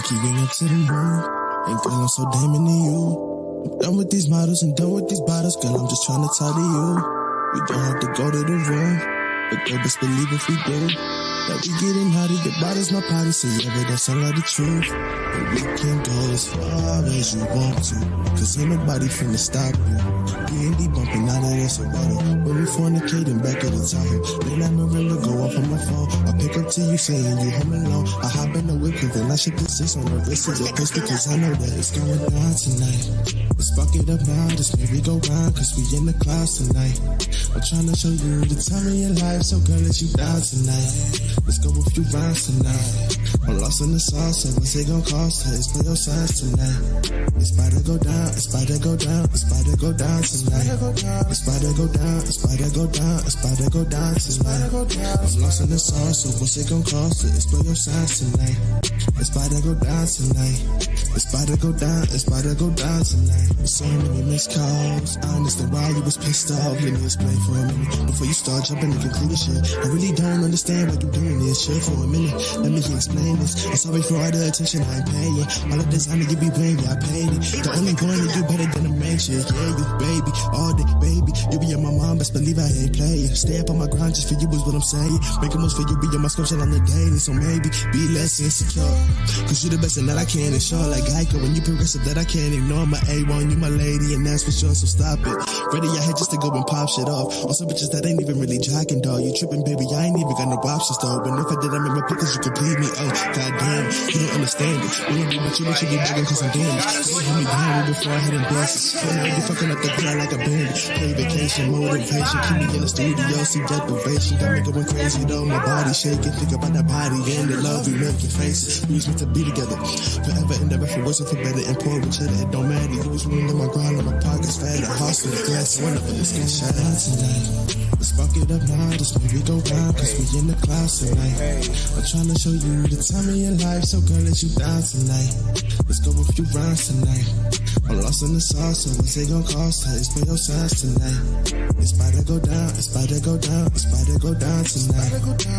Can't keep getting up to the moon. Ain't girl, I'm so damn into you. I'm done with these models and done with these bottles. Girl, I'm just trying to talk to you. We don't have to go to the room, but girl, best believe if we do. That we getting naughty, the bottle's my party, so yeah, but that's all of the truth. But we can go as far as you want to, cause ain't nobody finna stop you. D&D bumping out of this water, when we fornicating back at the time. Then I remember go off on my phone. I pick up to you saying you home alone. I hop in the whip, cause then I should put 6 on the wrist of your pistol, cause I know that it's going down tonight. Let's fuck it up now, just maybe go round, cause we in the clouds tonight. I'm trying to show you the time of your life, so girl, let you down tonight. Let's go a few rounds tonight. I'm lost in the sauce, so what's it gon' cost? It's for your signs tonight. It's about to go down, it's about to go down, it's about to go down tonight. It's about to go down, it's about to go down, it's about to go down tonight. I'm lost in the sauce, so what's it gon' cost? It's for your signs tonight. It's about to go down tonight. It's about to go down, it's about to go down tonight. With so many missed calls, I understand why you was pissed off. Let me explain for a minute before you start jumping to conclusion. I really don't understand why you doing this shit for a minute. Let me explain this. I'm sorry for all the attention I ain't paying. All of this time to give you blame, yeah, I paid it. The only one to do better than a man shit. Yeah, you baby, all day, baby. You be on my mom, best believe I ain't playing. Stay up on my grind just for you is what I'm saying. Make a moves for you, be on my sculpture on the daily. So maybe be less insecure, cause you the best and that I can ensure. Like Geico, when you progressive that I can't ignore. My A1, you my lady, and that's for sure, so stop it. Ready your head just to go and pop shit off. On some bitches that ain't even really jocking, dog. You tripping, baby, I ain't even got no options, though. And if I did, I'm in my pockets, you could plead me. Oh, goddamn, you don't understand it. When I be with you be begging cause I'm damaged. So you hit me down before I hit them dances. When I be fucking up the ground like a bandit. Play vacation, motivation, keep me in the studio, see deprivation. Got me going crazy, though, my body shaking. Think about that body and the love we make your faces. We was meant to be together, forever and ever, for worse or for better. And poor with cheddar, it don't matter. You was ruining my grind, on my pockets fat. A house in the glass, one of us get shut out tonight. Let's fuck it up now, just maybe go round, cause we in the clouds tonight. I'm trying to show you the time of your life, so girl, let you down tonight. Let's go a few rounds tonight. I'm lost in the sauce, so what's it gon' cost? It's for your signs tonight. It's about to go down, it's about to go down, it's about to go down tonight.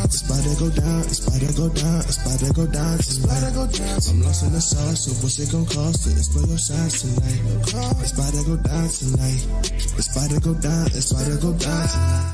It's about to go down, it's about to go down, it's about to go down tonight. I'm lost in the sauce, so what's it gon' cost? It's for your signs tonight. It's about to go down tonight. It's about to go down, it's about to go down tonight.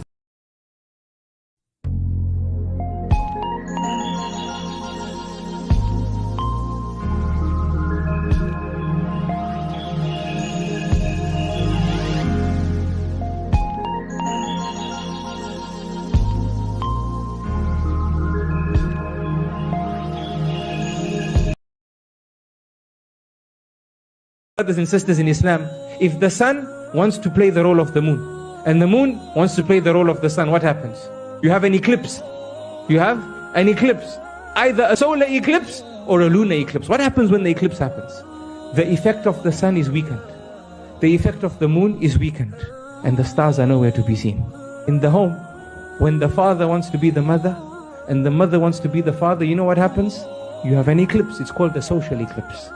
Brothers and sisters in Islam, if the sun wants to play the role of the moon and the moon wants to play the role of the sun, what happens? You have an eclipse. You have an eclipse, either a solar eclipse or a lunar eclipse. What happens when the eclipse happens? The effect of the sun is weakened, the effect of the moon is weakened, and the stars are nowhere to be seen. In the home, when the father wants to be the mother and the mother wants to be the father, you know what happens? You have an eclipse. It's called the social eclipse.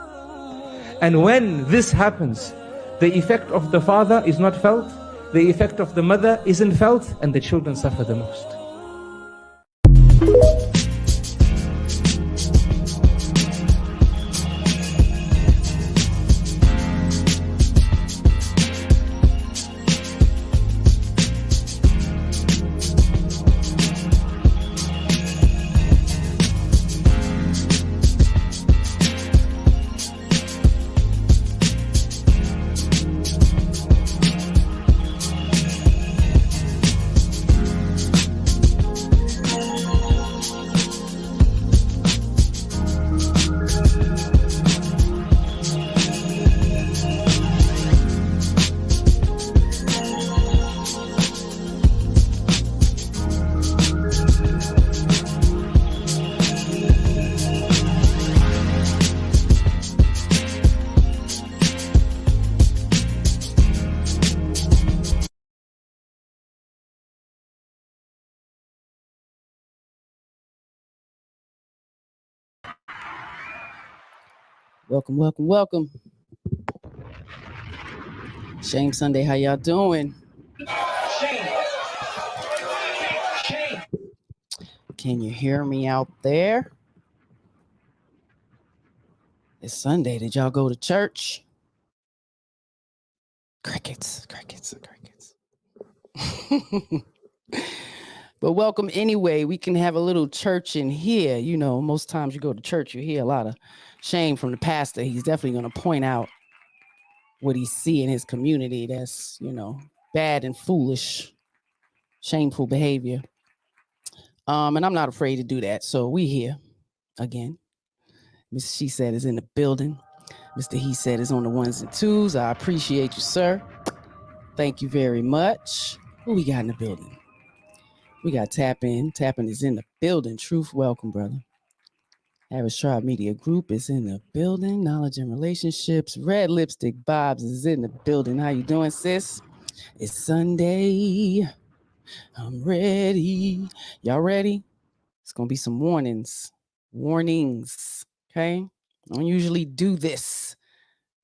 And when this happens, the effect of the father is not felt, the effect of the mother isn't felt, and the children suffer the most. Welcome, welcome, welcome. Shame Sunday, how y'all doing? Can you hear me out there? It's Sunday. Did y'all go to church? Crickets. But welcome anyway. We can have a little church in here. You know, most times you go to church, you hear a lot of shame from the pastor. He's definitely going to point out what he see in his community that's, you know, bad and foolish, shameful behavior. And I'm not afraid to do that. So we here again. Mrs.SheSaid is in the building. Mr. He Said is on the ones and twos. I appreciate you, sir. Thank you very much. Who we got in the building? We got Tap In. Tappin is in the building. Truth, welcome, brother. Harris Tribe Media Group is in the building. Knowledge and Relationships. Red Lipstick Bobs is in the building. How you doing, sis? It's Sunday. I'm ready. Y'all ready? It's gonna be some warnings. Okay? I don't usually do this,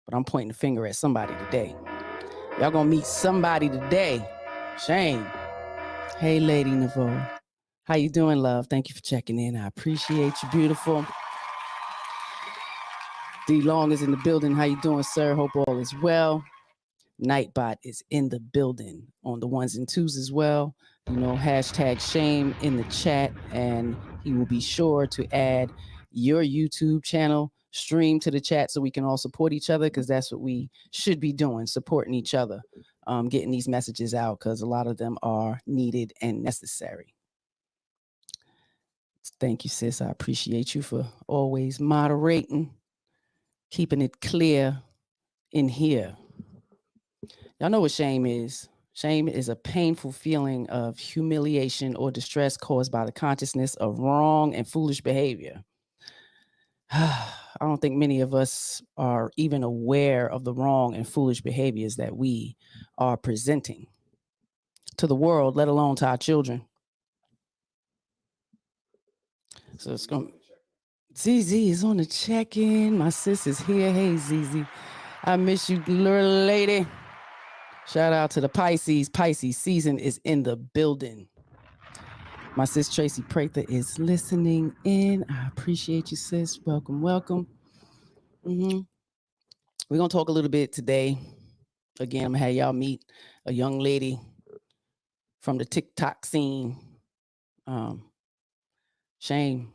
but I'm pointing the finger at somebody today. Y'all gonna meet somebody today. Shame. Hey, Lady Naveau. How you doing, love? Thank you for checking in. I appreciate you, beautiful. D Long is in the building. How you doing, sir? Hope all is well. Nightbot is in the building on the ones and twos as well. You know, hashtag shame in the chat, and he will be sure to add your YouTube channel stream to the chat so we can all support each other, because that's what we should be doing, supporting each other, getting these messages out, because a lot of them are needed and necessary. Thank you, sis. I appreciate you for always moderating, keeping it clear in here. Y'all know what shame is. Shame is a painful feeling of humiliation or distress caused by the consciousness of wrong and foolish behavior. I don't think many of us are even aware of the wrong and foolish behaviors that we are presenting to the world, let alone to our children. So it's going. ZZ is on the check-in. My sis is here. Hey, ZZ. I miss you, little lady. Shout out to the Pisces. Pisces season is in the building. My sis Tracy Prather is listening in. I appreciate you, sis. Welcome, welcome. We're going to talk a little bit today. Again, I'm going to have y'all meet a young lady from the TikTok scene. Shame.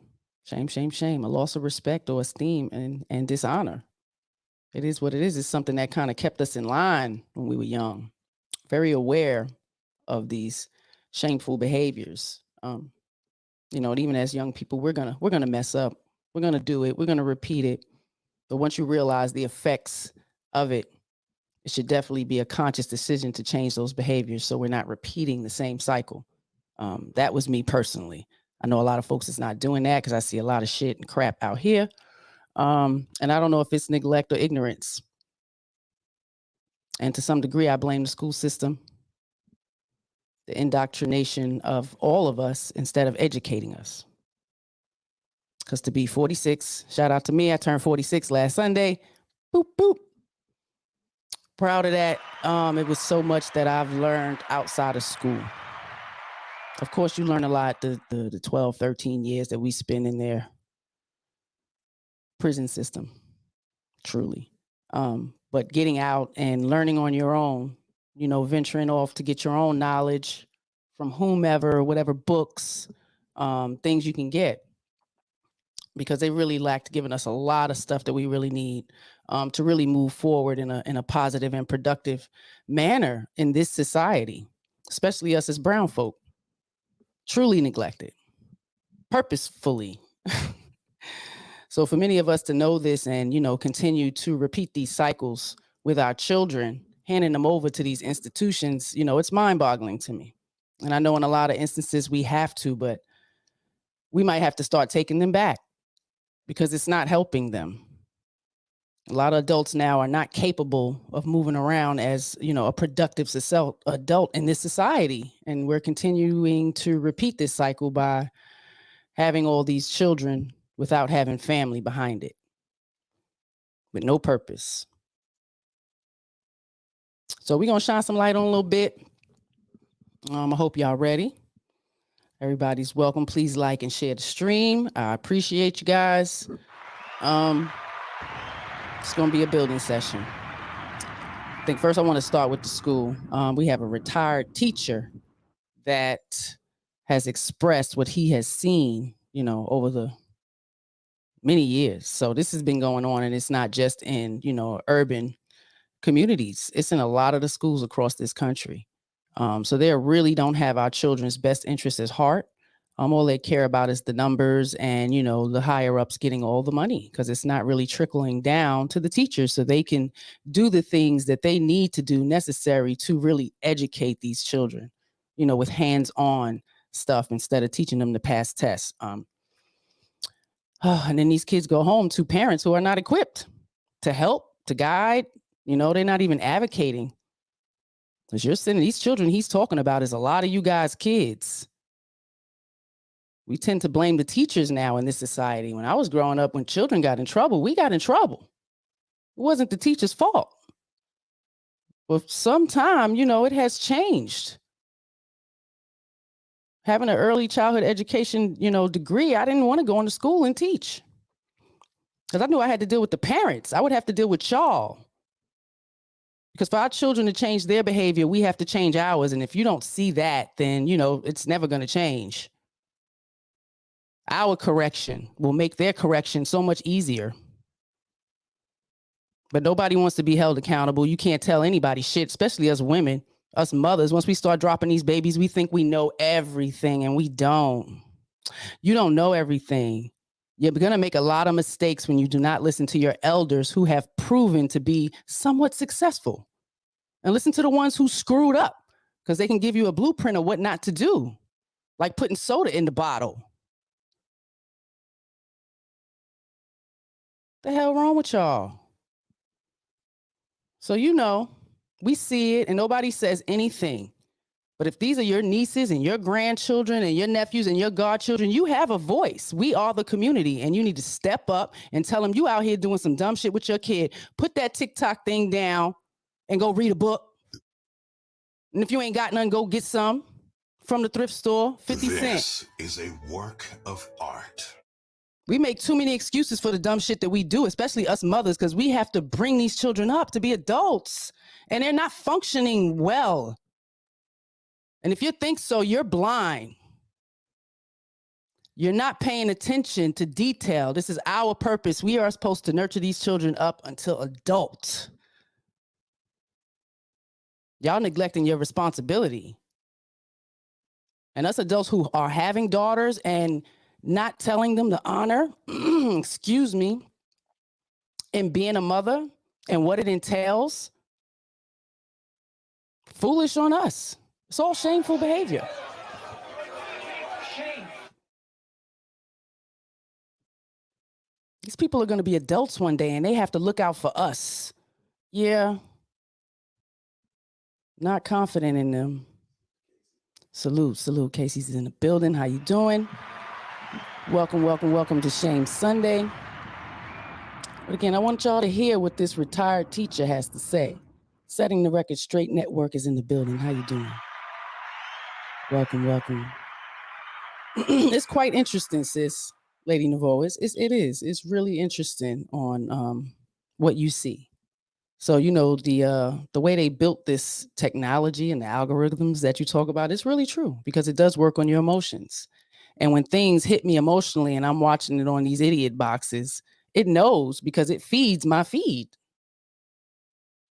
A loss of respect or esteem and dishonor. It is what it is. It's something that kind of kept us in line when we were young. Very aware of these shameful behaviors. You know, and even as young people, we're gonna mess up. We're gonna do it. We're gonna repeat it. But once you realize the effects of it, it should definitely be a conscious decision to change those behaviors so we're not repeating the same cycle. That was me personally. I know a lot of folks is not doing that because I see a lot of shit and crap out here. And I don't know if it's neglect or ignorance. And to some degree, I blame the school system, the indoctrination of all of us instead of educating us. Because to be 46, shout out to me, I turned 46 last Sunday. Boop, boop. Proud of that. It was so much that I've learned outside of school. Of course, you learn a lot the 12, 13 years that we spend in their prison system, truly. But getting out and learning on your own, you know, venturing off to get your own knowledge from whomever, whatever books, things you can get. Because they really lacked giving us a lot of stuff that we really need to really move forward in a positive and productive manner in this society, especially us as brown folk. Truly neglected, purposefully. So for many of us to know this and, you know, continue to repeat these cycles with our children, handing them over to these institutions, you know, it's mind-boggling to me. And I know in a lot of instances we have to, but we might have to start taking them back because it's not helping them. A lot of adults now are not capable of moving around as, you know, a productive adult in this society. And we're continuing to repeat this cycle by having all these children without having family behind it, with no purpose. So we're going to shine some light on a little bit. I hope y'all ready. Everybody's welcome. Please like and share the stream. I appreciate you guys. It's going to be a building session. I think first I want to start with the school. We have a retired teacher that has expressed what he has seen, you know, over the many years. So this has been going on, and it's not just in, you know, urban communities. It's in a lot of the schools across this country. So they really don't have our children's best interests at heart. All they care about is the numbers and, you know, the higher ups getting all the money, because it's not really trickling down to the teachers so they can do the things that they need to do necessary to really educate these children, you know, with hands-on stuff instead of teaching them to pass tests. And then these kids go home to parents who are not equipped to help, to guide. You know, they're not even advocating. Because you're sending these children he's talking about is a lot of you guys' kids. We tend to blame the teachers now in this society. When I was growing up, when children got in trouble, we got in trouble. It wasn't the teacher's fault. But sometime, you know, it has changed. Having an early childhood education, you know, degree, I didn't want to go into school and teach. Because I knew I had to deal with the parents. I would have to deal with y'all. Because for our children to change their behavior, we have to change ours. And if you don't see that, then, you know, it's never going to change. Our correction will make their correction so much easier. But nobody wants to be held accountable. You can't tell anybody shit, especially us women, us mothers. Once we start dropping these babies, we think we know everything, and we don't. You don't know everything. You're going to make a lot of mistakes when you do not listen to your elders who have proven to be somewhat successful. And listen to the ones who screwed up, because they can give you a blueprint of what not to do, like putting soda in the bottle. The hell wrong with y'all? So, you know, we see it and nobody says anything. But if these are your nieces and your grandchildren and your nephews and your godchildren, you have a voice. We are the community, and you need to step up and tell them you out here doing some dumb shit with your kid. Put that TikTok thing down and go read a book. And if you ain't got none, go get some from the thrift store, 50 cents. This is a work of art. We make too many excuses for the dumb shit that we do, especially us mothers, because we have to bring these children up to be adults, and they're not functioning well. And if you think so, you're blind. You're not paying attention to detail. This is our purpose. We are supposed to nurture these children up until adults. Y'all neglecting your responsibility. And us adults who are having daughters and not telling them the honor, excuse me, in being a mother and what it entails, foolish on us. It's all shameful behavior. Shame. These people are going to be adults one day, and they have to look out for us. Yeah. Not confident in them. Salute. Casey's in the building. How you doing? Welcome to Shame Sunday. But again, I want y'all to hear what this retired teacher has to say. Setting the Record Straight Network is in the building. How you doing? Welcome. It's quite interesting, sis, Lady Naveau. It is. It's really interesting on what you see. So, you know, the way they built this technology and the algorithms that you talk about, it's really true, because it does work on your emotions. And when things hit me emotionally and I'm watching it on these idiot boxes, it knows, because it feeds my feed.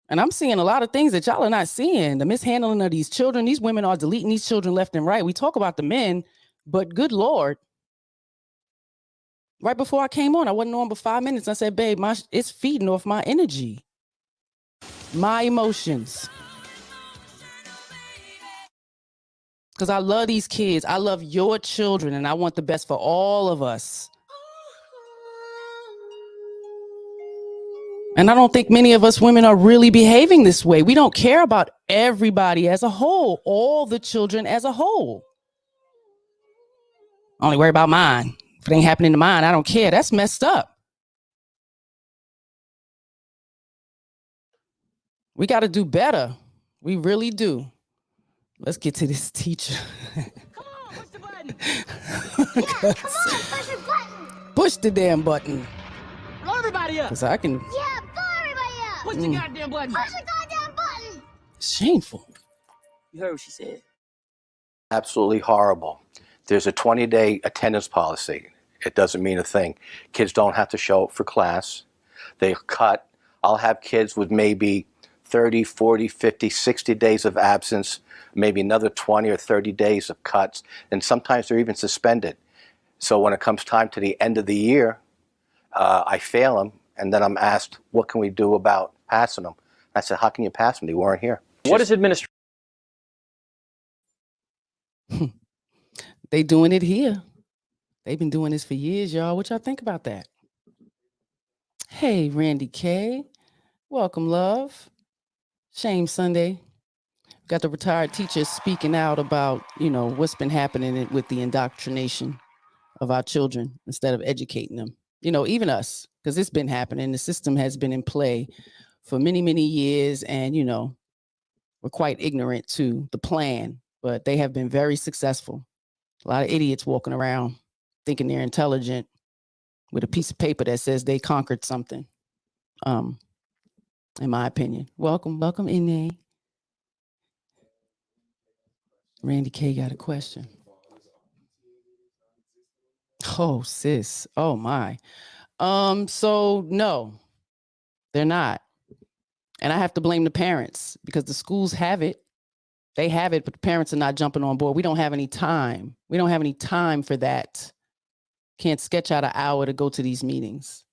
And I'm seeing a lot of things that y'all are not seeing. The mishandling of these children. These women are deleting these children left and right. We talk about the men, but good Lord. Right before I came on, I wasn't on but 5 minutes. I said, babe, it's feeding off my energy, my emotions. Because I love these kids. I love your children, and I want the best for all of us. And I don't think many of us women are really behaving this way. We don't care about everybody as a whole, all the children as a whole. I only worry about mine. If it ain't happening to mine, I don't care. That's messed up. We got to do better. We really do. Let's get to this teacher. Come on, push the button. Yeah, come on, push the button. Push the damn button. Blow everybody up. Because I can. Yeah, blow Push the goddamn button. Push the goddamn button. Shameful. You heard what she said. Absolutely horrible. There's a 20-day attendance policy. It doesn't mean a thing. Kids don't have to show up for class. They cut. I'll have kids with maybe 30, 40, 50, 60 days of absence, maybe another 20 or 30 days of cuts, and sometimes they're even suspended. So when it comes time to the end of the year, I fail them, and then I'm asked, what can we do about passing them? I said, how can you pass them? They weren't here. What is administration? They doing it here. They've been doing this for years, y'all. What y'all think about that? Hey, Randy K. Welcome, love. Shame Sunday. Got the retired teachers speaking out about, what's been happening with the indoctrination of our children instead of educating them. Even us, because it's been happening. The system has been in play for many, many years. And, we're quite ignorant to the plan, but they have been very successful. A lot of idiots walking around thinking they're intelligent with a piece of paper that says they conquered something. In my opinion. Welcome, Ine. Randy K got a question. Oh, sis. Oh my. So no, they're not. And I have to blame the parents because the schools have it. They have it, but the parents are not jumping on board. We don't have any time. We don't have any time for that. Can't sketch out an hour to go to these meetings.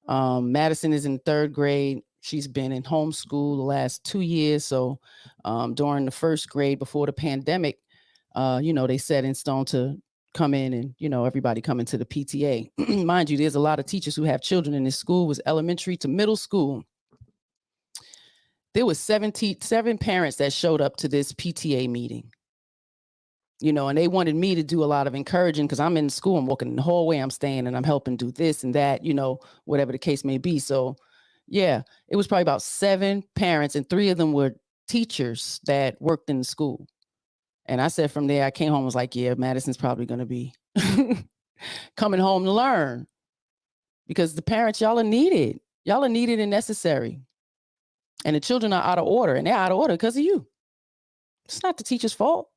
Madison is in third grade. She's been in homeschool the last 2 years. So during the first grade before the pandemic, they set in stone to come in and, everybody come into the PTA. Mind you, there's a lot of teachers who have children in this school. It was elementary to middle school. There was 7 parents that showed up to this PTA meeting, and they wanted me to do a lot of encouraging because I'm in school, I'm walking in the hallway, I'm staying and I'm helping do this and that, whatever the case may be. So yeah, it was probably about 7 parents and 3 of them were teachers that worked in the school. And I said from there, I came home, was like, yeah, Madison's probably going to be coming home to learn because the parents, y'all are needed. Y'all are needed and necessary. And the children are out of order, and they're out of order because of you. It's not the teacher's fault.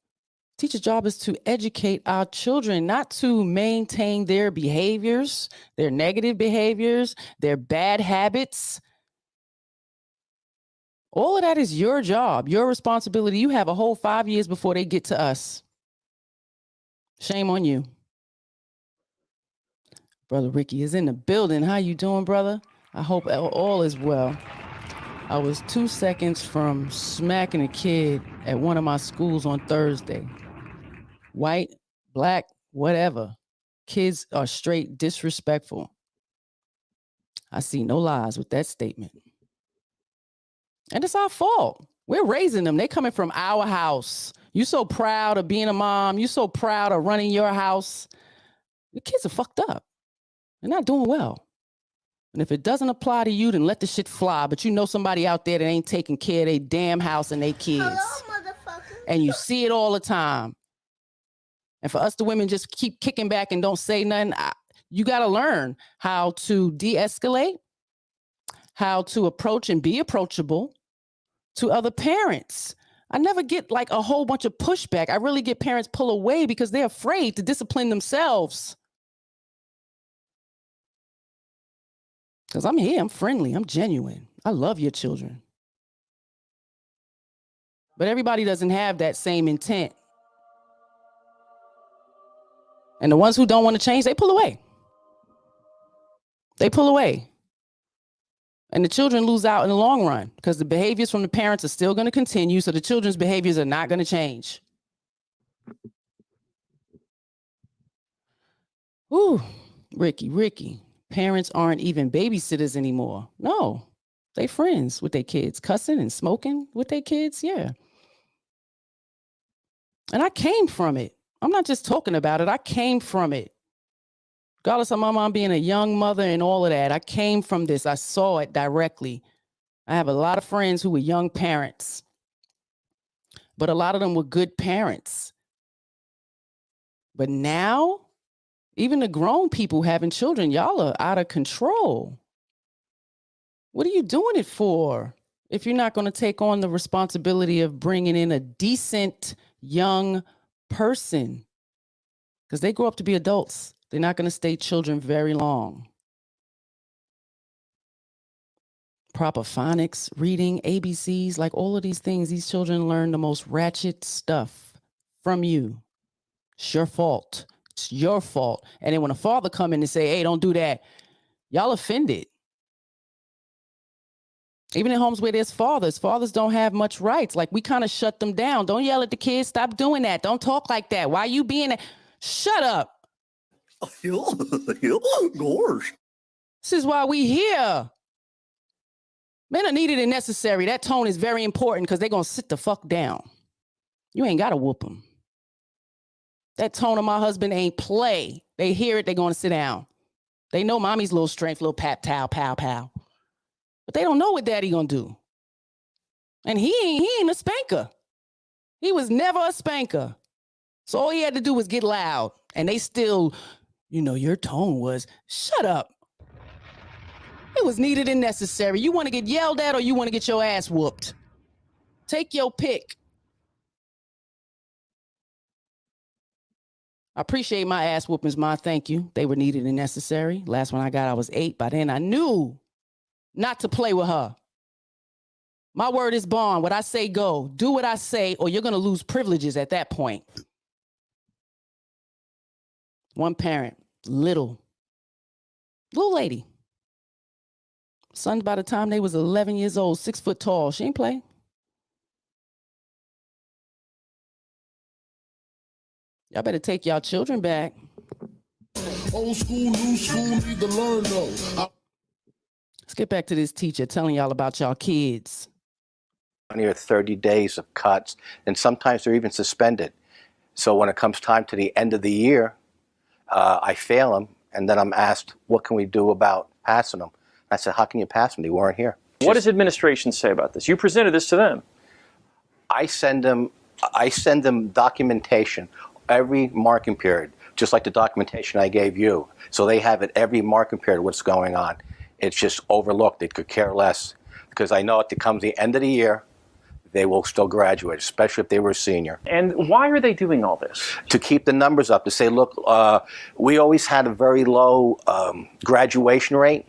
Teacher's job is to educate our children, not to maintain their behaviors, their negative behaviors, their bad habits. All of that is your job, your responsibility. You have a whole 5 years before they get to us. Shame on you. Brother Ricky is in the building. How you doing, brother? I hope all is well. I was 2 seconds from smacking a kid at one of my schools on Thursday. White, black, whatever. Kids are straight disrespectful. I see no lies with that statement. And it's our fault. We're raising them. They coming from our house. You so proud of being a mom. You so proud of running your house. The kids are fucked up. They're not doing well. And if it doesn't apply to you, then let the shit fly. But you know somebody out there that ain't taking care of their damn house and their kids. Hello, motherfucker. And you see it all the time. And for us, the women just keep kicking back and don't say nothing. You got to learn how to de-escalate, how to approach and be approachable to other parents. I never get like a whole bunch of pushback. I really get parents pull away because they're afraid to discipline themselves. Because I'm here, I'm friendly, I'm genuine. I love your children. But everybody doesn't have that same intent. And the ones who don't want to change, they pull away. They pull away. And the children lose out in the long run because the behaviors from the parents are still going to continue. So the children's behaviors are not going to change. Ooh, Ricky. Parents aren't even babysitters anymore. No, they friends with their kids, cussing and smoking with their kids. Yeah. And I came from it. I'm not just talking about it. I came from it. Regardless of my mom being a young mother and all of that, I came from this. I saw it directly. I have a lot of friends who were young parents, but a lot of them were good parents. But now, even the grown people having children, y'all are out of control. What are you doing it for if you're not going to take on the responsibility of bringing in a decent young person? Because they grow up to be adults. They're not going to stay children very long. Proper phonics, reading, ABCs, like all of these things, these children learn the most ratchet stuff from you. It's your fault. It's your fault. And then when a father come in and say, hey, don't do that, y'all offended. Even in homes where there's fathers don't have much rights. Like, we kind of shut them down. Don't yell at the kids. Stop doing that. Don't talk like that. Why you being shut up. Gosh. This is why we here. Men are needed and necessary. That tone is very important because they're going to sit the fuck down. You ain't got to whoop them. That tone of my husband ain't play. They hear it, they're going to sit down. They know mommy's little strength, little pap, pow, pow, pow. But they don't know what daddy going to do. And he ain't a spanker. He was never a spanker. So all he had to do was get loud. And they still, your tone was, shut up. It was needed and necessary. You want to get yelled at or you want to get your ass whooped? Take your pick. I appreciate my ass whoopings, Ma. Thank you. They were needed and necessary. Last one I got, I was 8. By then I knew not to play with her. My word is bond. What I say, go. Do what I say, or you're going to lose privileges at that point. One parent, little lady. Sons, by the time they was 11 years old, 6 foot tall. She ain't play. Y'all better take y'all children back. Old school, new school, need to learn though. Let's get back to this teacher telling y'all about y'all kids. 20 or 30 days of cuts, and sometimes they're even suspended. So when it comes time to the end of the year, I fail them, and then I'm asked, what can we do about passing them? I said, how can you pass them? They weren't here. What does administration say about this? You presented this to them. I send them documentation every marking period, just like the documentation I gave you. So they have it every marking period, what's going on. It's just overlooked. They could care less. Because I know at the end of the year, they will still graduate, especially if they were a senior. And why are they doing all this? To keep the numbers up, to say, look, we always had a very low graduation rate.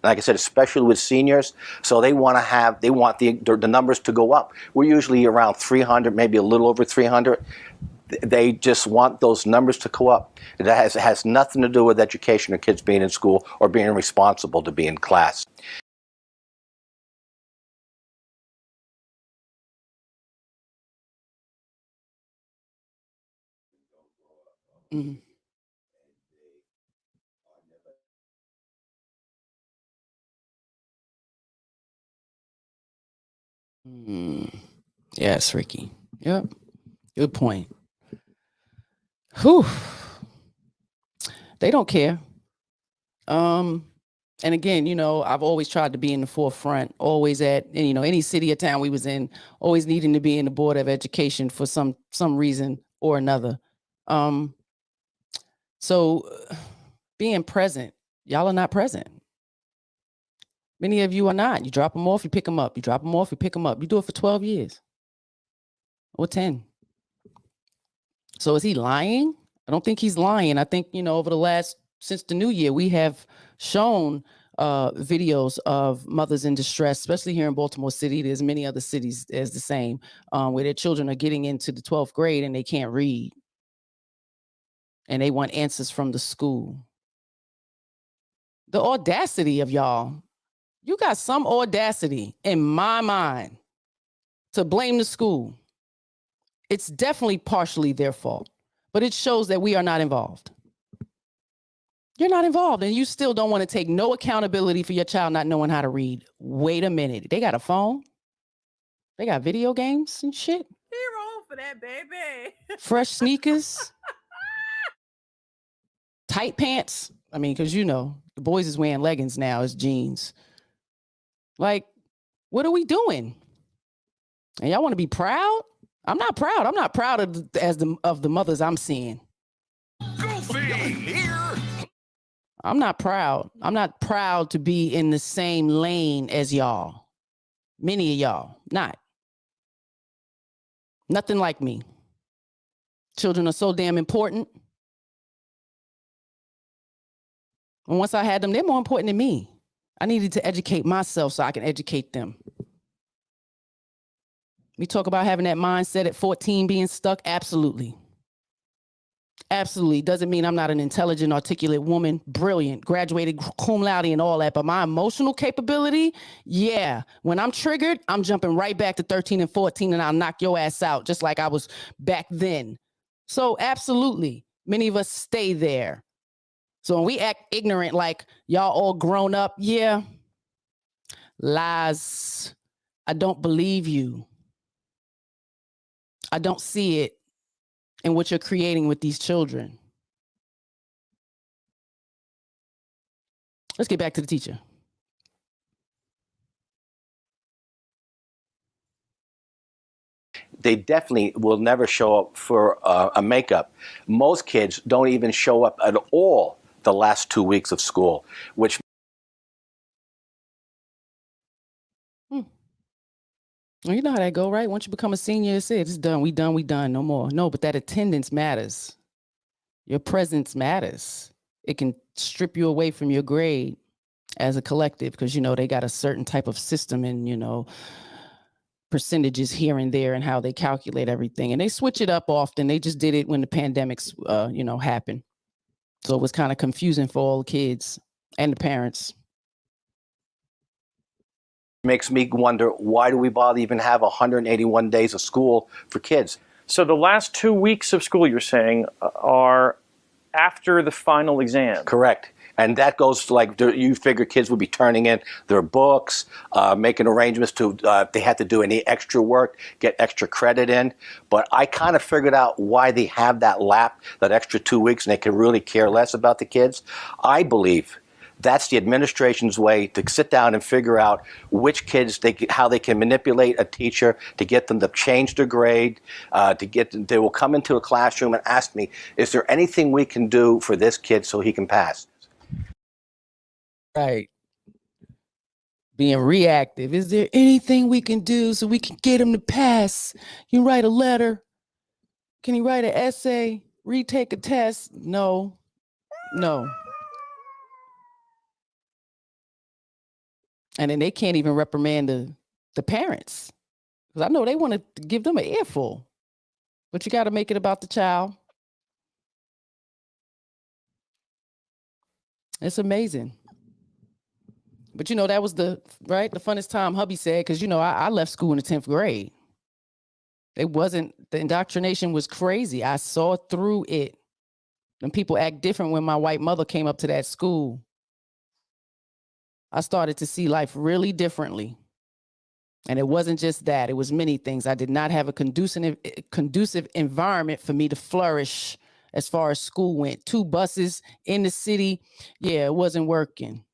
Like I said, especially with seniors, so they want the numbers to go up. We're usually around 300, maybe a little over 300. They just want those numbers to go up. It has nothing to do with education or kids being in school or being responsible to be in class. Mm. Yes, Ricky. Yep. Good point. Whew. They don't care. And again, I've always tried to be in the forefront, always at, any city or town we was in, always needing to be in the Board of Education for some reason or another. So being present, y'all are not present. Many of you are not. You drop them off, you pick them up. You drop them off, you pick them up. You do it for 12 years or 10. So is he lying? I don't think he's lying. I think, since the new year, we have shown videos of mothers in distress, especially here in Baltimore City. There's many other cities as the same, where their children are getting into the 12th grade and they can't read. And they want answers from the school. The audacity of y'all. You got some audacity in my mind to blame the school. It's definitely partially their fault, but it shows that we are not involved. You're not involved, and you still don't want to take no accountability for your child not knowing how to read. Wait a minute. They got a phone? They got video games and shit? He rolled for that, baby. Fresh sneakers? Tight pants? I mean, because the boys is wearing leggings now as jeans. Like, what are we doing? And y'all want to be proud? I'm not proud. I'm not proud of the mothers I'm seeing. Goofy here. I'm not proud. I'm not proud to be in the same lane as y'all. Many of y'all, not. Nothing like me. Children are so damn important. And once I had them, they're more important than me. I needed to educate myself so I can educate them. We talk about having that mindset at 14 being stuck. Absolutely. Absolutely. Doesn't mean I'm not an intelligent, articulate woman, brilliant, graduated cum laude and all that. But my emotional capability, yeah. When I'm triggered, I'm jumping right back to 13 and 14 and I'll knock your ass out just like I was back then. So absolutely. Many of us stay there. So when we act ignorant, like y'all all grown up, yeah. Lies. I don't believe you. I don't see it in what you're creating with these children. Let's get back to the teacher. They definitely will never show up for a makeup. Most kids don't even show up at all the last 2 weeks of school, which Well, you know how that go, right? Once you become a senior, it's done. We done, no more. No, but that attendance matters. Your presence matters. It can strip you away from your grade as a collective because, you know, they got a certain type of system and, you know, percentages here and there and how they calculate everything. And they switch it up often. They just did it when the pandemics, you know, happened. So it was kind of confusing for all the kids and the parents. makes me wonder, why do we bother even have 181 days of school for kids? So the last 2 weeks of school, you're saying, are after the final exam. Correct. And that goes to, like, you figure kids would be turning in their books, making arrangements to, if they had to do any extra work, get extra credit in. But I kind of figured out why they have that lap, that extra 2 weeks, and they can really care less about the kids. I believe that's the administration's way to sit down and figure out which kids, how they can manipulate a teacher to get them to change their grade, they will come into a classroom and ask me, is there anything we can do for this kid so he can pass? Right. Being reactive. Is there anything we can do so we can get him to pass? You can write a letter. Can you write an essay? Retake a test? No. And then they can't even reprimand the parents. Because I know they want to give them an earful. But you got to make it about the child. It's amazing. But, you know, that was the funnest time, hubby said, because, you know, I left school in the 10th grade. The indoctrination was crazy. I saw through it. And people act different when my white mother came up to that school. I started to see life really differently. And it wasn't just that. It was many things. I did not have a conducive environment for me to flourish as far as school went. 2 buses in the city. Yeah, it wasn't working.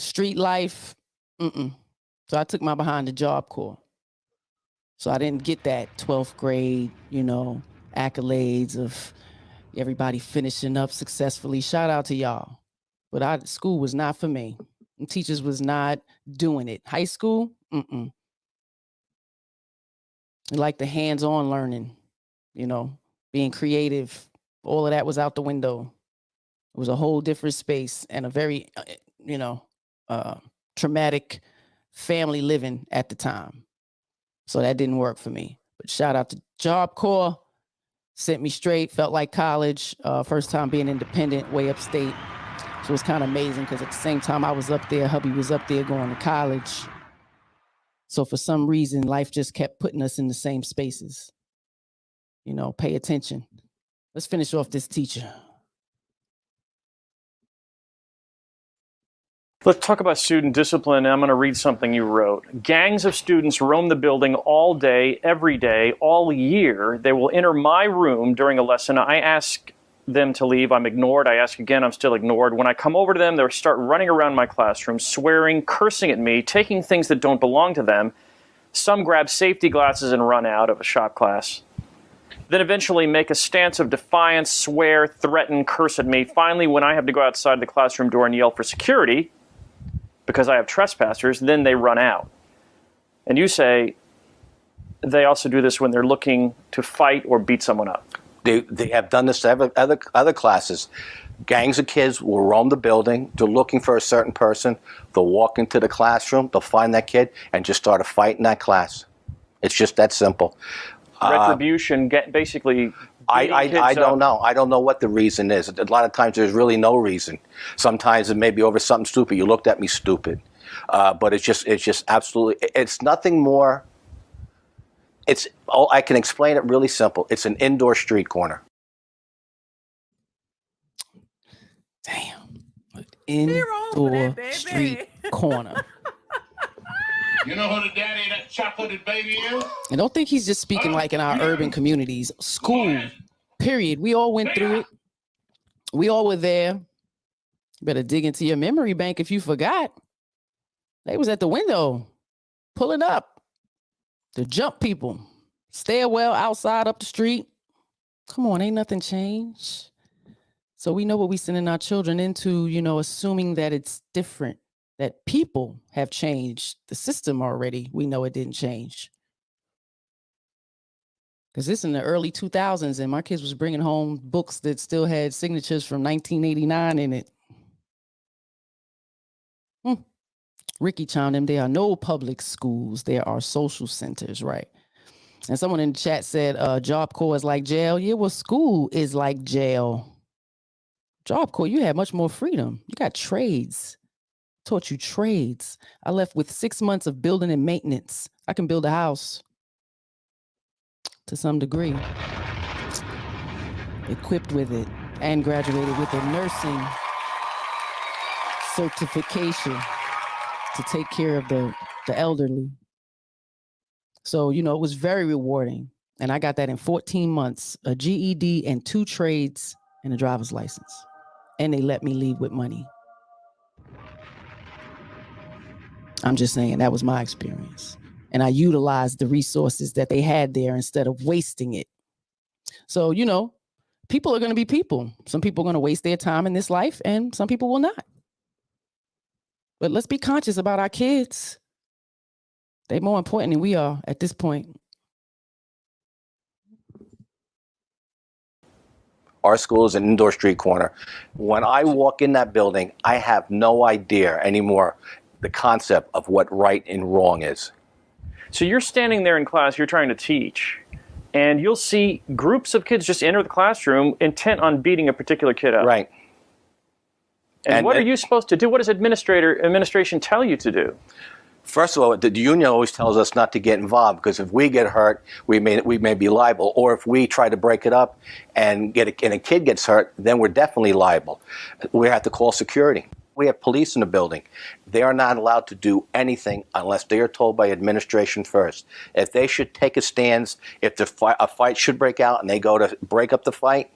Street life. So I took my behind the Job Corps. So I didn't get that 12th grade, you know, accolades of everybody finishing up successfully. Shout out to y'all. But school was not for me. And teachers was not doing it. High school, like the hands-on learning, you know, being creative, all of that was out the window. It was a whole different space and a very, traumatic family living at the time. So that didn't work for me. But shout out to Job Corps, sent me straight, felt like college, first time being independent, way upstate. So it was kind of amazing because at the same time I was up there, hubby was up there going to college. So for some reason, life just kept putting us in the same spaces. You know, pay attention. Let's finish off this teacher. Let's talk about student discipline. I'm going to read something you wrote. Gangs of students roam the building all day, every day, all year. They will enter my room during a lesson. I ask them to leave. I'm ignored. I ask again. I'm still ignored. When I come over to them, they'll start running around my classroom, swearing, cursing at me, taking things that don't belong to them. Some grab safety glasses and run out of a shop class. then eventually make a stance of defiance, swear, threaten, curse at me. Finally, when I have to go outside the classroom door and yell for security because I have trespassers, then they run out. And you say they also do this when they're looking to fight or beat someone up. They have done this to other classes. Gangs of kids will roam the building. They're looking for a certain person. They'll walk into the classroom. They'll find that kid and just start a fight in that class. It's just that simple. Retribution, basically. I don't know. I don't know what the reason is. A lot of times there's really no reason. Sometimes it may be over something stupid. You looked at me stupid. But it's just absolutely, it's nothing more. I can explain it really simple. It's an indoor street corner. Damn. Indoor street corner. You know who the daddy of that chocolate baby is? I don't think he's just speaking like in our urban communities. School, period. We all went through it. We all were there. Better dig into your memory bank if you forgot. They was at the window, pulling up to jump people. Stairwell outside up the street. Come on, ain't nothing changed. So we know what we sending our children into, assuming that it's different, that people have changed. The system already, we know it didn't change. Because this in the early 2000s, and my kids was bringing home books that still had signatures from 1989 in it. Ricky chimed in, there are no public schools. There are social centers, right? And someone in the chat said, Job Corps is like jail. Yeah, well, school is like jail. Job Corps, you had much more freedom. You got trades. Taught you trades. I left with 6 months of building and maintenance. I can build a house to some degree. Equipped with it and graduated with a nursing certification to take care of the elderly. So, it was very rewarding. And I got that in 14 months, a GED and 2 trades and a driver's license. And they let me leave with money. I'm just saying that was my experience. And I utilized the resources that they had there instead of wasting it. So, people are going to be people. Some people are going to waste their time in this life and some people will not. But let's be conscious about our kids. They're more important than we are at this point. Our school is an indoor street corner. When I walk in that building, I have no idea anymore the concept of what right and wrong is. So you're standing there in class, you're trying to teach, and you'll see groups of kids just enter the classroom intent on beating a particular kid up. Right. And what are you supposed to do? What does administration tell you to do? First of all, the union always tells us not to get involved because if we get hurt, we may be liable. Or if we try to break it up and a kid gets hurt, then we're definitely liable. We have to call security. We have police in the building. They are not allowed to do anything unless they are told by administration first. If they should take a stance, if a fight should break out and they go to break up the fight,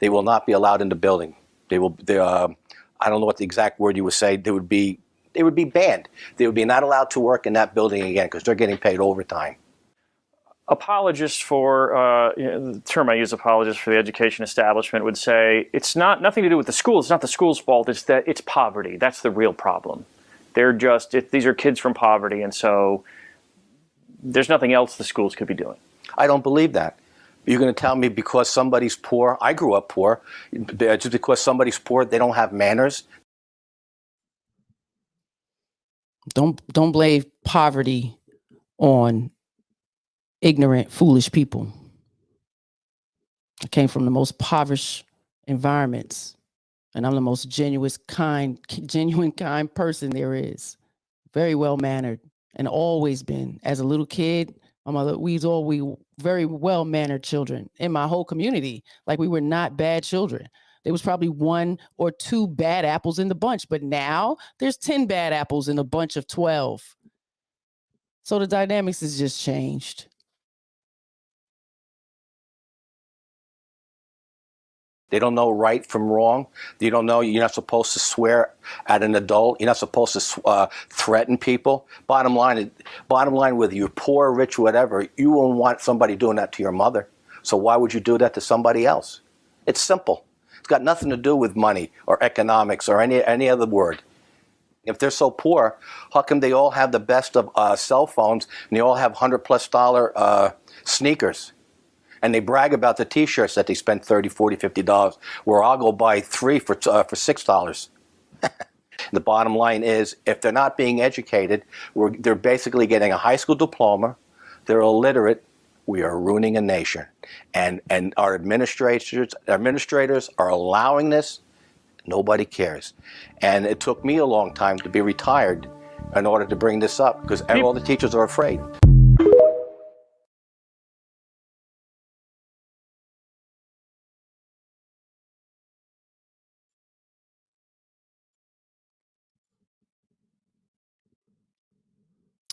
they will not be allowed in the building. I don't know what the exact word you would say. They would be banned. They would be not allowed to work in that building again because they're getting paid overtime. Apologists for, the term I use, apologists for the education establishment would say it's nothing to do with the school. It's not the school's fault. It's that it's poverty. That's the real problem. These are kids from poverty, and so there's nothing else the schools could be doing. I don't believe that. You're going to tell me because somebody's poor, I grew up poor, just because somebody's poor, they don't have manners? Don't blame poverty on ignorant, foolish people. I came from the most impoverished environments, and I'm the most genuine, kind person there is. Very well-mannered, and always been. As a little kid, my mother, we very well-mannered children in my whole community. Like, we were not bad children. There was probably 1 or 2 bad apples in the bunch, but now there's 10 bad apples in a bunch of 12. So the dynamics has just changed. They don't know right from wrong. You don't know you're not supposed to swear at an adult. You're not supposed to threaten people. Bottom line, whether you're poor, rich, whatever, you won't want somebody doing that to your mother. So why would you do that to somebody else? It's simple. It's got nothing to do with money or economics or any other word. If they're so poor, how come they all have the best of cell phones and they all have $100+ sneakers? And they brag about the T-shirts that they spent $30, $40, $50, where I'll go buy 3 for $6. The bottom line is, if they're not being educated, they're basically getting a high school diploma, they're illiterate, we are ruining a nation. And our administrators are allowing this. Nobody cares. And it took me a long time to be retired in order to bring this up, because all the teachers are afraid.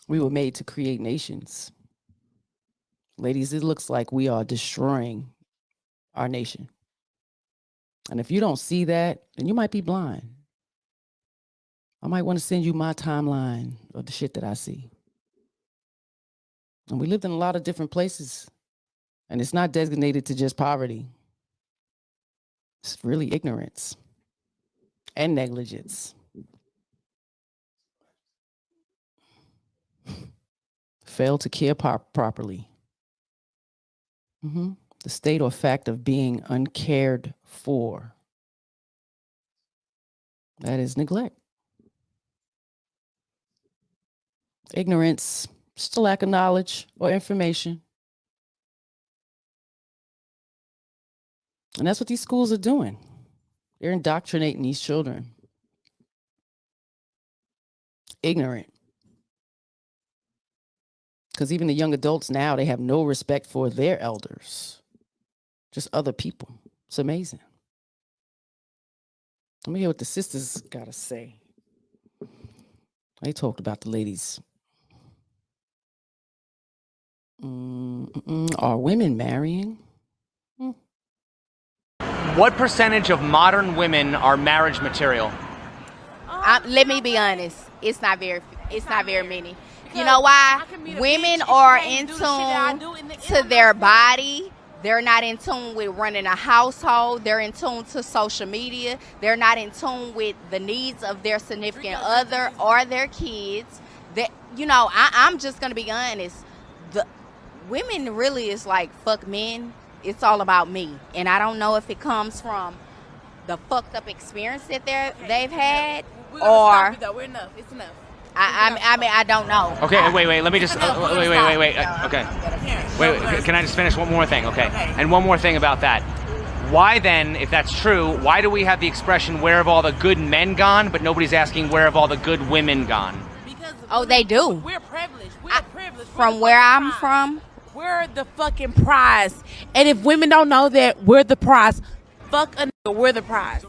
We were made to create nations. Ladies, it looks like we are destroying our nation. And if you don't see that, then you might be blind. I might want to send you my timeline of the shit that I see. And we lived in a lot of different places. And it's not designated to just poverty. It's really ignorance and negligence. Fail to care properly. The state or fact of being uncared for. That is neglect. Ignorance, just a lack of knowledge or information. And that's what these schools are doing. They're indoctrinating these children. Ignorant. Because even the young adults now, they have no respect for their elders. Just other people. It's amazing. Let me hear what the sisters got to say. They talked about the ladies. Are women marrying? What percentage of modern women are marriage material? Let me be honest. It's not very many. You know why? Women are in tune to their body. They're not in tune with running a household. They're in tune to social media. They're not in tune with the needs of their significant other or their kids. I'm just going to be honest. The women really is like, fuck men. It's all about me. And I don't know if it comes from the fucked up experience that they've had or... We're enough. It's enough. I mean, I don't know. Okay, wait. Let me just. Wait. Okay. Wait. Can I just finish one more thing? Okay. And one more thing about that. Why then, if that's true, why do we have the expression "Where have all the good men gone?" but nobody's asking "Where have all the good women gone"? Because they do. We're privileged. Privileged. From where I'm from, we're the fucking prize. And if women don't know that we're the prize, fuck a nigga, we're the prize.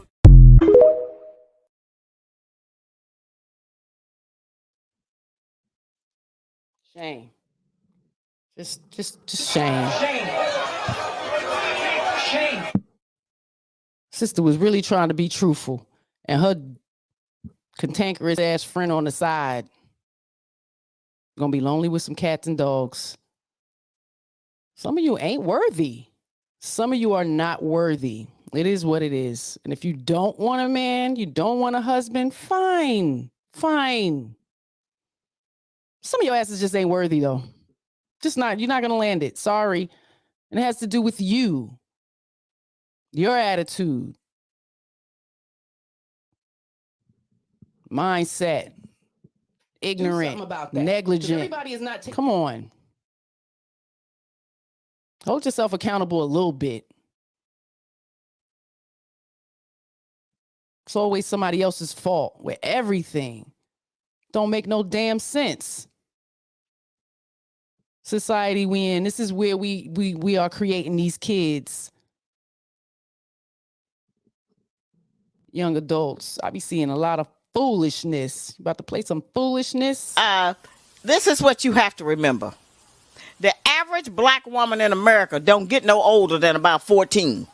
Shame. Just shame. Shame. Sister was really trying to be truthful, and her cantankerous ass friend on the side gonna be lonely with some cats and dogs. Some of you ain't worthy. Some of you are not worthy. It is what it is. And if you don't want a man, you don't want a husband, fine. Some of your asses just ain't worthy, though. Just not. You're not going to land it. Sorry. And it has to do with you. Your attitude. Mindset. Ignorant. Negligent. Everybody is not. Come on. Hold yourself accountable a little bit. It's always somebody else's fault with everything. Don't make no damn sense. Society we in, this is where we are creating these kids. Young adults. I be seeing a lot of foolishness. You about to play some foolishness? This is what you have to remember. The average black woman in America don't get no older than about 14.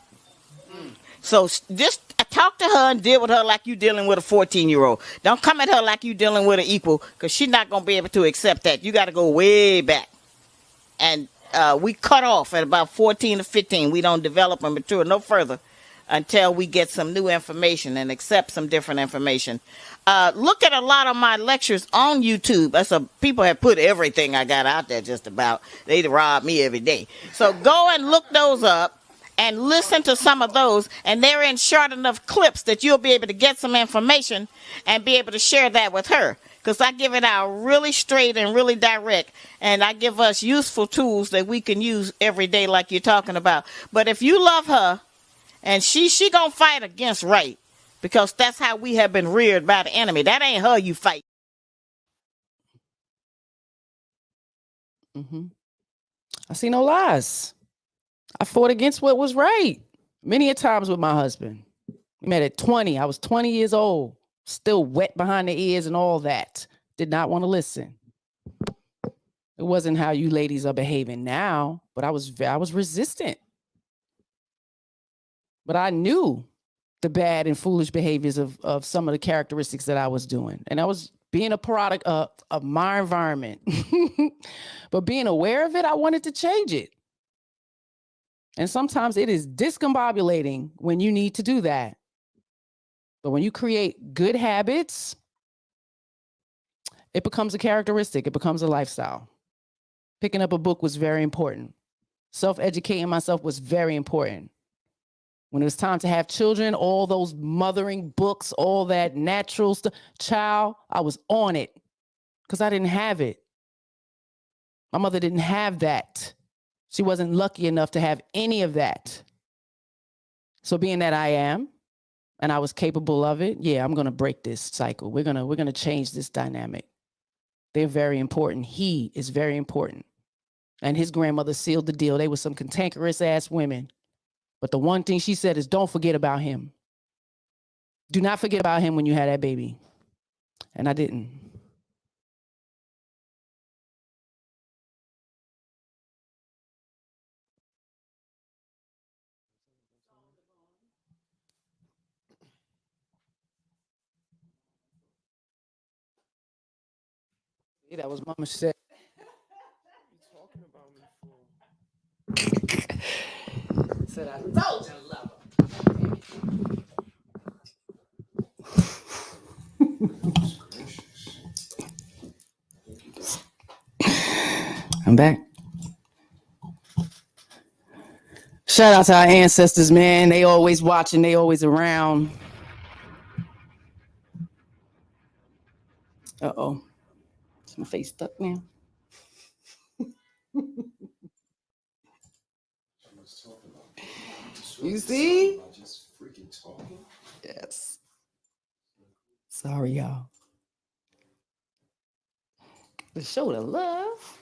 So just talk to her and deal with her like you dealing with a 14-year-old. Don't come at her like you dealing with an equal, because she's not going to be able to accept that. You got to go way back. And we cut off at about 14 or 15. We don't develop and mature no further until we get some new information and accept some different information. Look at a lot of my lectures on YouTube. People have put everything I got out there just about. They rob me every day. So go and look those up and listen to some of those. And they're in short enough clips that you'll be able to get some information and be able to share that with her. Because I give it out really straight and really direct. And I give us useful tools that we can use every day like you're talking about. But if you love her, and she gonna fight against right, because that's how we have been reared by the enemy. That ain't her you fight. I see no lies. I fought against what was right many a times with my husband. We met at 20. I was 20 years old, still wet behind the ears and all that. Did not want to listen. It wasn't how you ladies are behaving now, but I was resistant. But I knew the bad and foolish behaviors of some of the characteristics that I was doing. And I was being a product of my environment. But being aware of it, I wanted to change it. And sometimes it is discombobulating when you need to do that. But when you create good habits, it becomes a characteristic. It becomes a lifestyle. Picking up a book was very important. Self-educating myself was very important. When it was time to have children, all those mothering books, all that natural stuff, child, I was on it because I didn't have it. My mother didn't have that. She wasn't lucky enough to have any of that. So being that I am, and I was capable of it, yeah, I'm going to break this cycle. We're going to change this dynamic. They're very important. He is very important. And his grandmother sealed the deal. They were some cantankerous ass women. But the one thing she said is don't forget about him. Do not forget about him when you had that baby. And I didn't. See, that was Mama said. Said I told you I love her. I'm back. Shout out to our ancestors, man. They always watching, they always around. Uh-oh. Is my face stuck now? You see? Yes. Sorry, y'all. The show the love.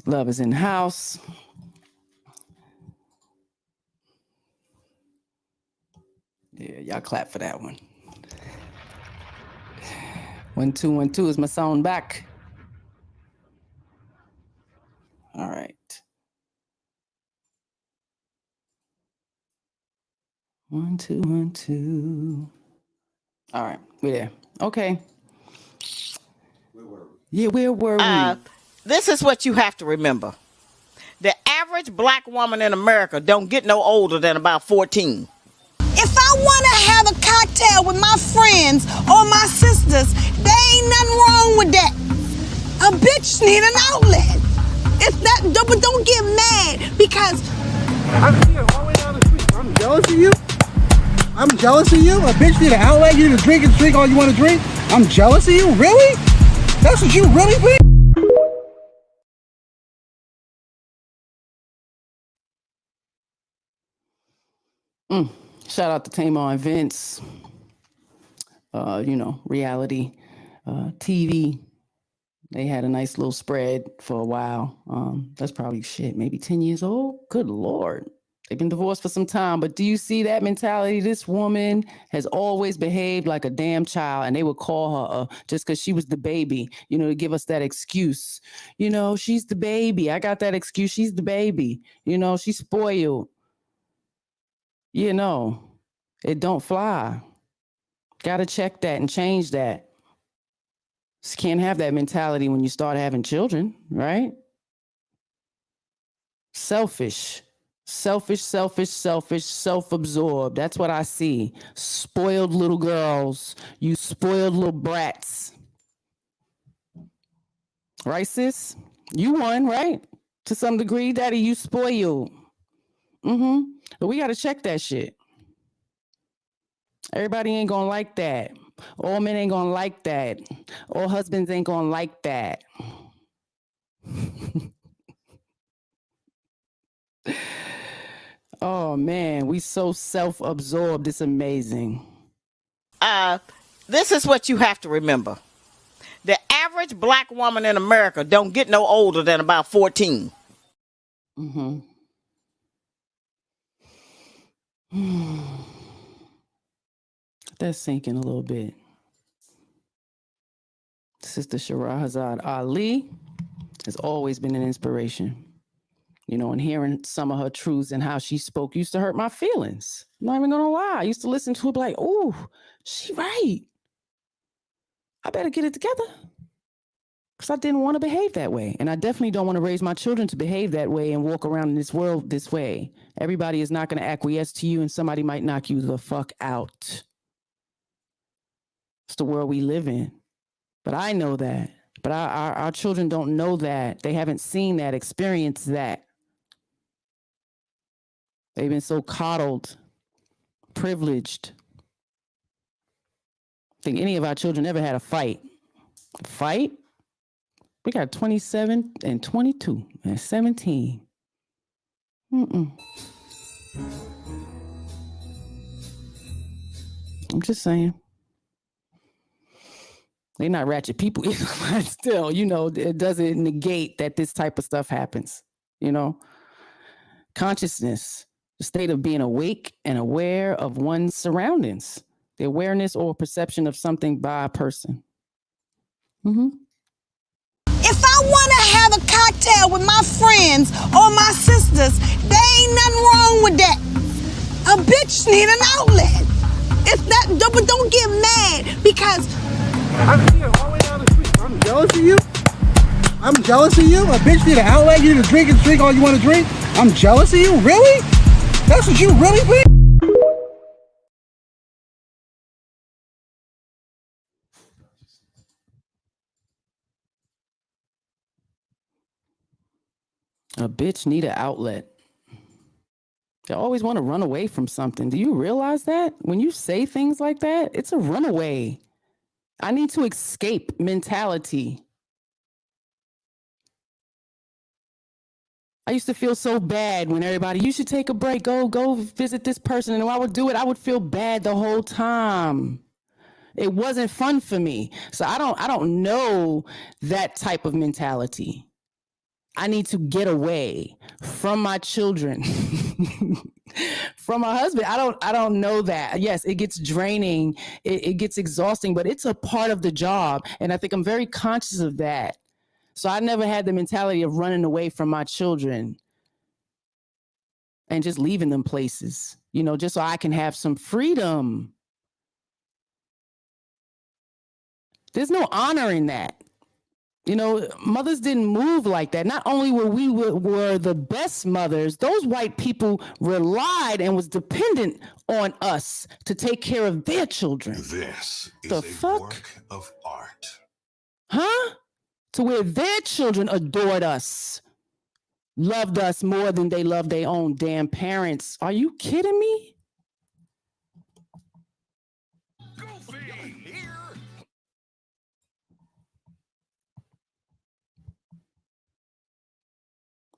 Love is in the house. Yeah, y'all clap for that one. 1 2 1 2 is my sound back. All right. 1 2 1 2. All right, we're there. Okay. Where were we? Yeah, where were we? This is what you have to remember. The average black woman in America don't get no older than about 14. If I want to have a cocktail with my friends or my sisters, there ain't nothing wrong with that. A bitch need an outlet. It's that, but don't get mad because I'm here all the way down the street. I'm jealous of you. I'm jealous of you. A bitch need an outlet. You need to drink and drink all you want to drink. I'm jealous of you. Really? That's what you really think? Shout out to Tamar and Vince. Reality TV. They had a nice little spread for a while. That's probably maybe 10 years old. Good Lord. They've been divorced for some time, but do you see that mentality? This woman has always behaved like a damn child, and they would call her just because she was the baby, to give us that excuse. She's the baby. I got that excuse. She's the baby. She's spoiled. It don't fly. Got to check that and change that. Just can't have that mentality when you start having children, right? Selfish, self-absorbed. That's what I see. Spoiled little girls, you spoiled little brats. Right, sis? You won, right? To some degree, daddy, you spoiled. But we got to check that shit. Everybody ain't gonna like that. All men ain't gonna like that. All husbands ain't gonna like that. Oh man, we so self-absorbed. It's amazing. This is what you have to remember. The average black woman in America don't get no older than about 14. That's sinking a little bit. Sister Shahrazad Ali has always been an inspiration. You know, and hearing some of her truths and how she spoke used to hurt my feelings. I'm not even gonna lie. I used to listen to her like, oh, she right. I better get it together. Because I didn't want to behave that way. And I definitely don't want to raise my children to behave that way and walk around in this world this way. Everybody is not going to acquiesce to you and somebody might knock you the fuck out. It's the world we live in. But I know that. But our children don't know that. They haven't seen that, experienced that. They've been so coddled, privileged. I think any of our children ever had a fight. A fight? We got 27 and 22 and 17. I'm just saying. They're not ratchet people either, but still, you know, it doesn't negate that this type of stuff happens, you know? Consciousness, the state of being awake and aware of one's surroundings, the awareness or perception of something by a person. If I want to have a cocktail with my friends or my sisters, there ain't nothing wrong with that. A bitch need an outlet. It's that, but don't get mad because I'm here all the way down the street. I'm jealous of you. I'm jealous of you. A bitch need an outlet. You need to drink and drink all you want to drink. I'm jealous of you. Really? That's what you really think? A bitch need an outlet. They always want to run away from something. Do you realize that? When you say things like that, it's a runaway. I need to escape mentality. I used to feel so bad when everybody, you should take a break, go visit this person. And when I would do it, I would feel bad the whole time. It wasn't fun for me. So I don't know that type of mentality. I need to get away from my children, from my husband. I don't know that. Yes, it gets draining. It gets exhausting, but it's a part of the job. And I think I'm very conscious of that. So I never had the mentality of running away from my children and just leaving them places, you know, just so I can have some freedom. There's no honor in that. You know, mothers didn't move like that. Not only were the best mothers, those white people relied and was dependent on us to take care of their children. This is the a fuck? work of art. Huh? To where their children adored us, loved us more than they loved their own damn parents. Are you kidding me?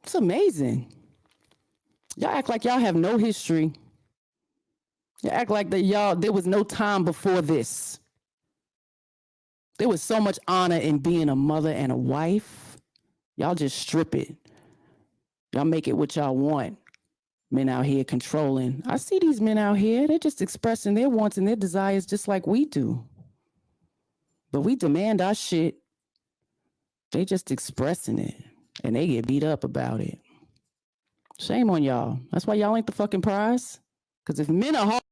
It's amazing. Y'all act like y'all have no history. Y'all act like that there was no time before this. There was so much honor in being a mother and a wife. Y'all just strip it. Y'all make it what y'all want. Men out here controlling. I see these men out here. They're just expressing their wants and their desires just like we do. But we demand our shit. They just expressing it. And they get beat up about it. Shame on y'all. That's why y'all ain't the fucking prize. Because if men are hard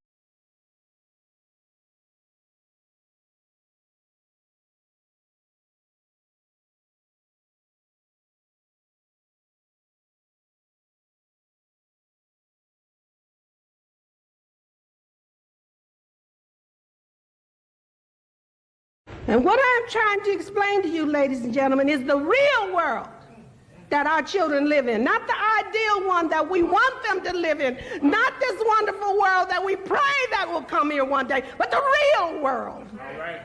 And what I'm trying to explain to you, ladies and gentlemen, is the real world that our children live in, not the ideal one that we want them to live in, not this wonderful world that we pray that will come here one day, but the real world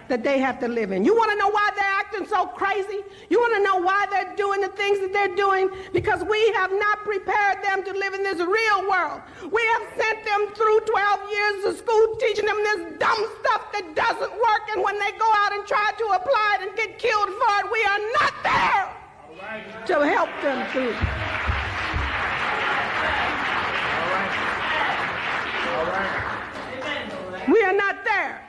that they have to live in. You want to know why they're acting so crazy? You want to know why they're doing the things that they're doing? Because we have not prepared them to live in this real world. We have sent them through 12 years of school teaching them this dumb stuff that doesn't work, and when they go out and try to apply it and get killed for it, we are not there to help them through. We are not there.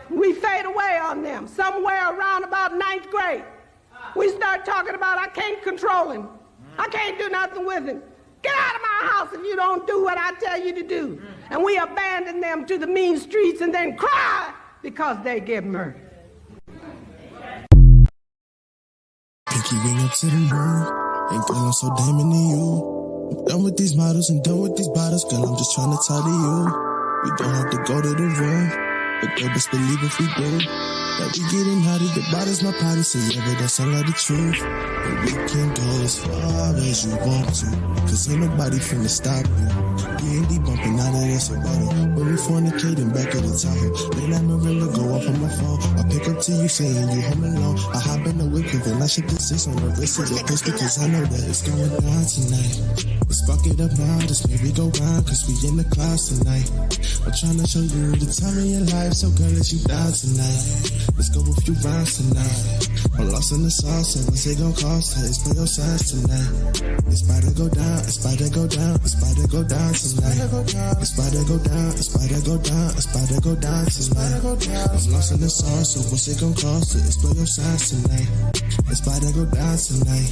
We fade away on them. Somewhere around about 9th grade, we start talking about, I can't control him. I can't do nothing with him. Get out of my house if you don't do what I tell you to do. And we abandon them to the mean streets and then cry because they get murdered. Pinky ring up to the moon. And girl, I'm so damn into you. I'm done with these models and done with these bottles. Girl, I'm just trying to talk to you. We don't have to go to the room, but girl, best believe if we do, that we getting naughty. The bottle's my party, so yeah, but that's all of the truth. And we can go as far as you want to, cause ain't nobody finna stop you. D&D bumping out of this water, but we fornicating back at the Tahoe. Late night November, go off on my phone. I pick up to you saying you home alone. I hop in the whip, and I ship the 6 on the wrist of the post because I know that it's going down tonight. Let's fuck it up now, just maybe go round, cause we in the clouds tonight. I'm trying to show you the time of your life, so girl, let you down tonight. Let's go a few rounds tonight. I'm lost in the sauce, and what's it gon' cost? It's for your size tonight. It's about to go down, it's about to go down, it's about to go down tonight. It's about to go down, it's about to go down, it's about to go down tonight. I'm lost in the sauce, so what's it gon' cost? It's for your size tonight. It's about to go down tonight.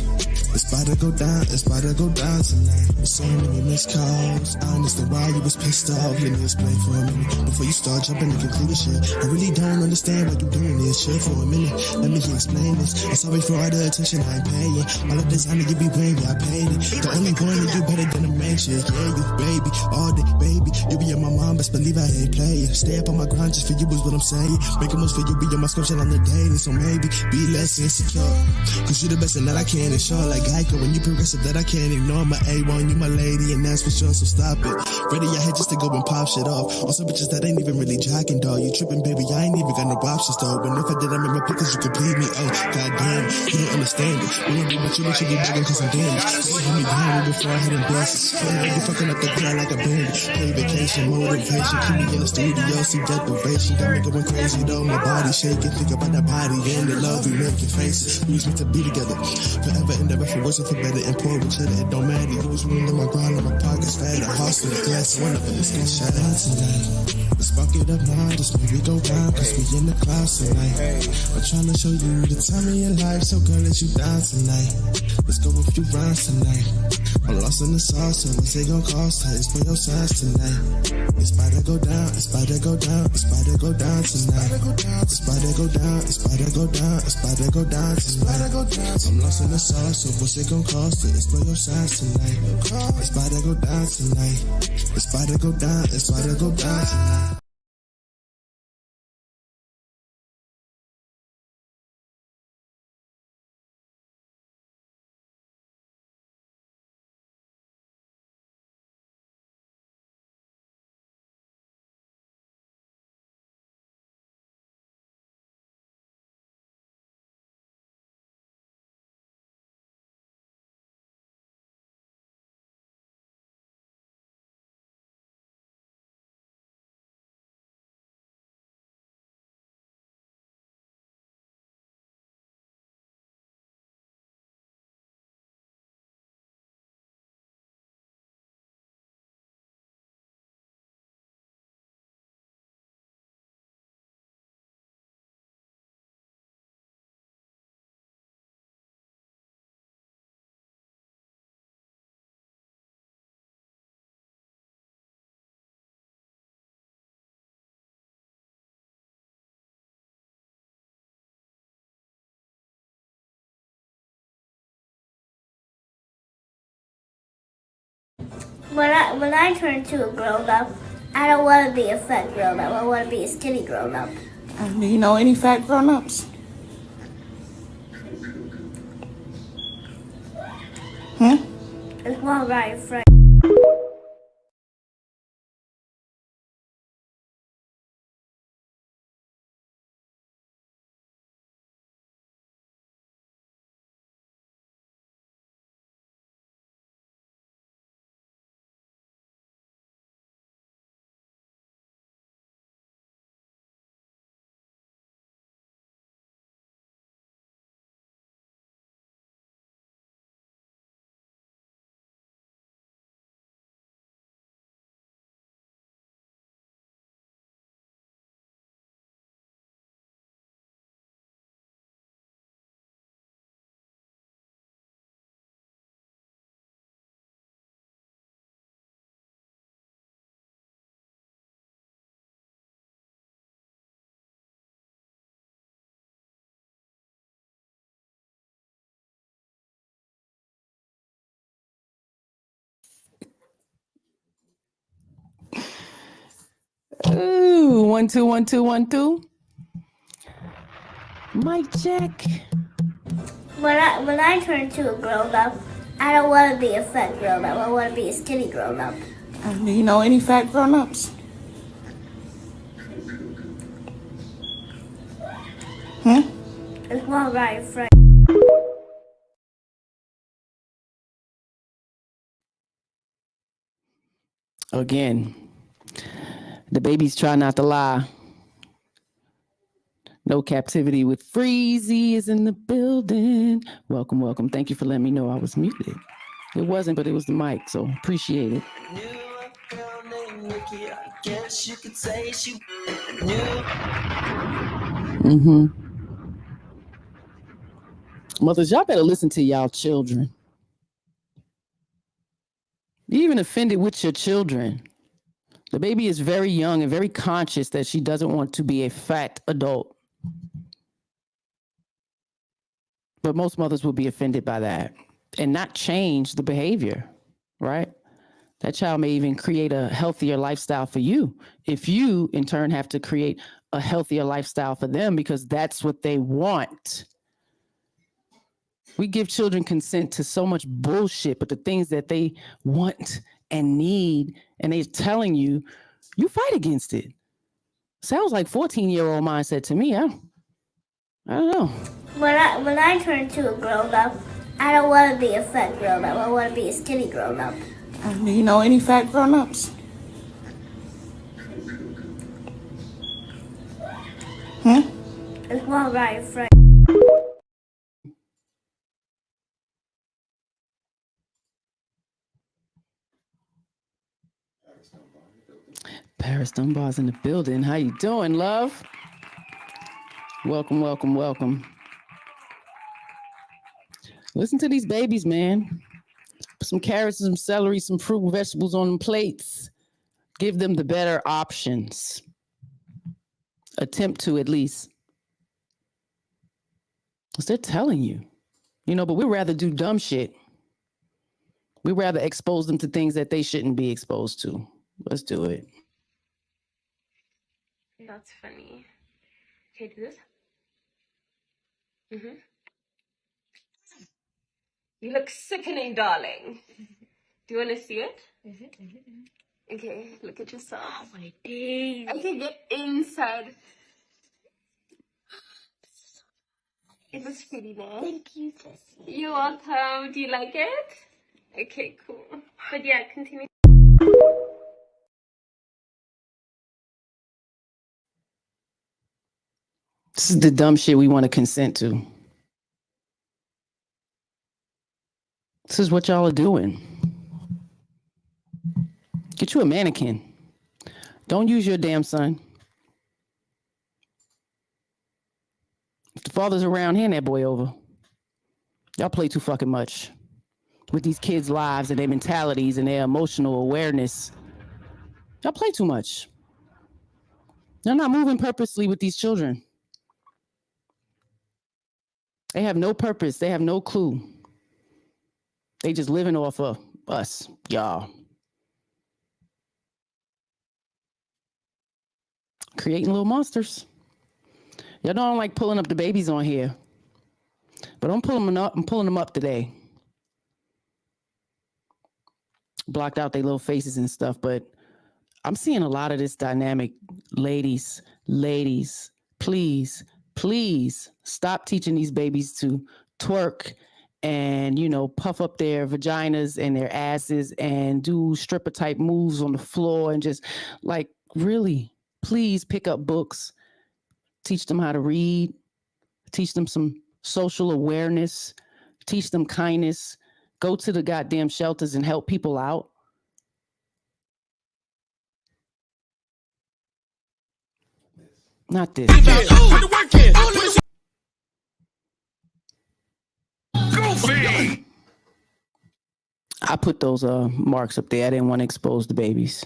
It's about to go down, it's about to go down tonight. So many missed calls, I understand why you was pissed off. Let me explain for a minute before you start jumping to conclusion. I really don't understand why you doing this shit for a minute. Let me explain this. I'm sorry for all the attention I ain't paying. All the designer you be wearing, I paid it. The only one that do better than a man shit. Yeah, you baby, all day, baby. You be in my mom, best believe I ain't playing. Stay up on my grind just for you is what I'm saying. Make a moves for you, be on my scripture on the daily. So maybe be less insecure, cause you the best and that I can ensure. Like Geico, when you progressive that I can't ignore. My A1, you my lady, and that's for sure, so stop it. Ready your head just to go and pop shit off. Also bitches that ain't even really jocking, dog. You tripping, baby, I ain't even got no options, though. And if I did, I'm in my pickles, you could bleed me. Oh, goddamn, you don't understand it. When I do what you be begging cause I'm damaged. So you me down before I hit them blessings. You fucking up the ground like a bandit. Play vacation, motivation. Keep me in the studio, see deprivation. Got me going crazy, though. My body shaking. Think about that body and the love we make your faces. We was meant to be together forever and ever, for worse or for better. And poor each other, it don't matter. You was ruined in my grind, on my pockets fat. A house in the glass, one of us gonna shut out tonight. Let's fuck it up now, just maybe go round, cause we in the clouds tonight. I'm trying to show you the time of your life, so girl, let you down tonight. Let's go a few rounds tonight. I'm lost in the sauce, and what's it gon' cost? It's for your size tonight. It's about to go down, it's about to go down, it's about to go down tonight. It's about to go down, it's about to go down, it's about to go down tonight. I'm lost in the sauce, so what's it gon' cost? It's for your size tonight. It's about to go down tonight. It's about to go down, it's about to go down tonight. When I turn to a grown up, I don't want to be a fat grown up. I want to be a skinny grown up. Do you know any fat grown-ups? It's more right, Frank. Ooh, 1 2 1 2 1 2. Mic check. When I turn into a grown up, I don't want to be a fat grown up. I want to be a skinny grown up. Do you know any fat grown-ups? It's more right, Frank. Again, the babies try not to lie. No captivity with Freezy is in the building. Welcome, welcome. Thank you for letting me know I was muted. It wasn't, but it was the mic, so appreciate it. Mothers, y'all better listen to y'all children. You even offended with your children. The baby is very young and very conscious that she doesn't want to be a fat adult. But most mothers will be offended by that and not change the behavior, right? That child may even create a healthier lifestyle for you if you, in turn, have to create a healthier lifestyle for them because that's what they want. We give children consent to so much bullshit, but the things that they want and need, and they're telling you, you fight against it. Sounds like 14-year-old mindset to me. I don't know. When I turn into a grown up, I don't want to be a fat grown up. I want to be a skinny grown up. Do you know any fat grown-ups? It's more right, Frank. Paris Dunbar's in the building. How you doing, love? Welcome, welcome, welcome. Listen to these babies, man. Put some carrots, some celery, some fruit and vegetables on them plates. Give them the better options. Attempt to, at least. Because they're telling you. You know, but we'd rather do dumb shit. We'd rather expose them to things that they shouldn't be exposed to. Let's do it. That's funny. Okay, do this. You look sickening, darling. Do you want to see it? Okay, look at yourself. Oh my days. Okay, get inside. It looks pretty nice. Thank you, Jessie. You're welcome. Do you like it? Okay, cool. But yeah, continue. This is the dumb shit we want to consent to. This is what y'all are doing. Get you a mannequin. Don't use your damn son. If the father's around, hand that boy over. Y'all play too fucking much with these kids' lives and their mentalities and their emotional awareness. Y'all play too much. They're not moving purposely with these children. They have no purpose. They have no clue. They just living off of us, y'all. Creating little monsters. Y'all know I don't like pulling up the babies on here, but I'm pulling them up today. Blocked out their little faces and stuff, but I'm seeing a lot of this dynamic. Ladies, please stop teaching these babies to twerk and, you know, puff up their vaginas and their asses and do stripper type moves on the floor and just like, really, please pick up books, teach them how to read, teach them some social awareness, teach them kindness, go to the goddamn shelters and help people out. Not this. I put those marks up there. I didn't want to expose the babies.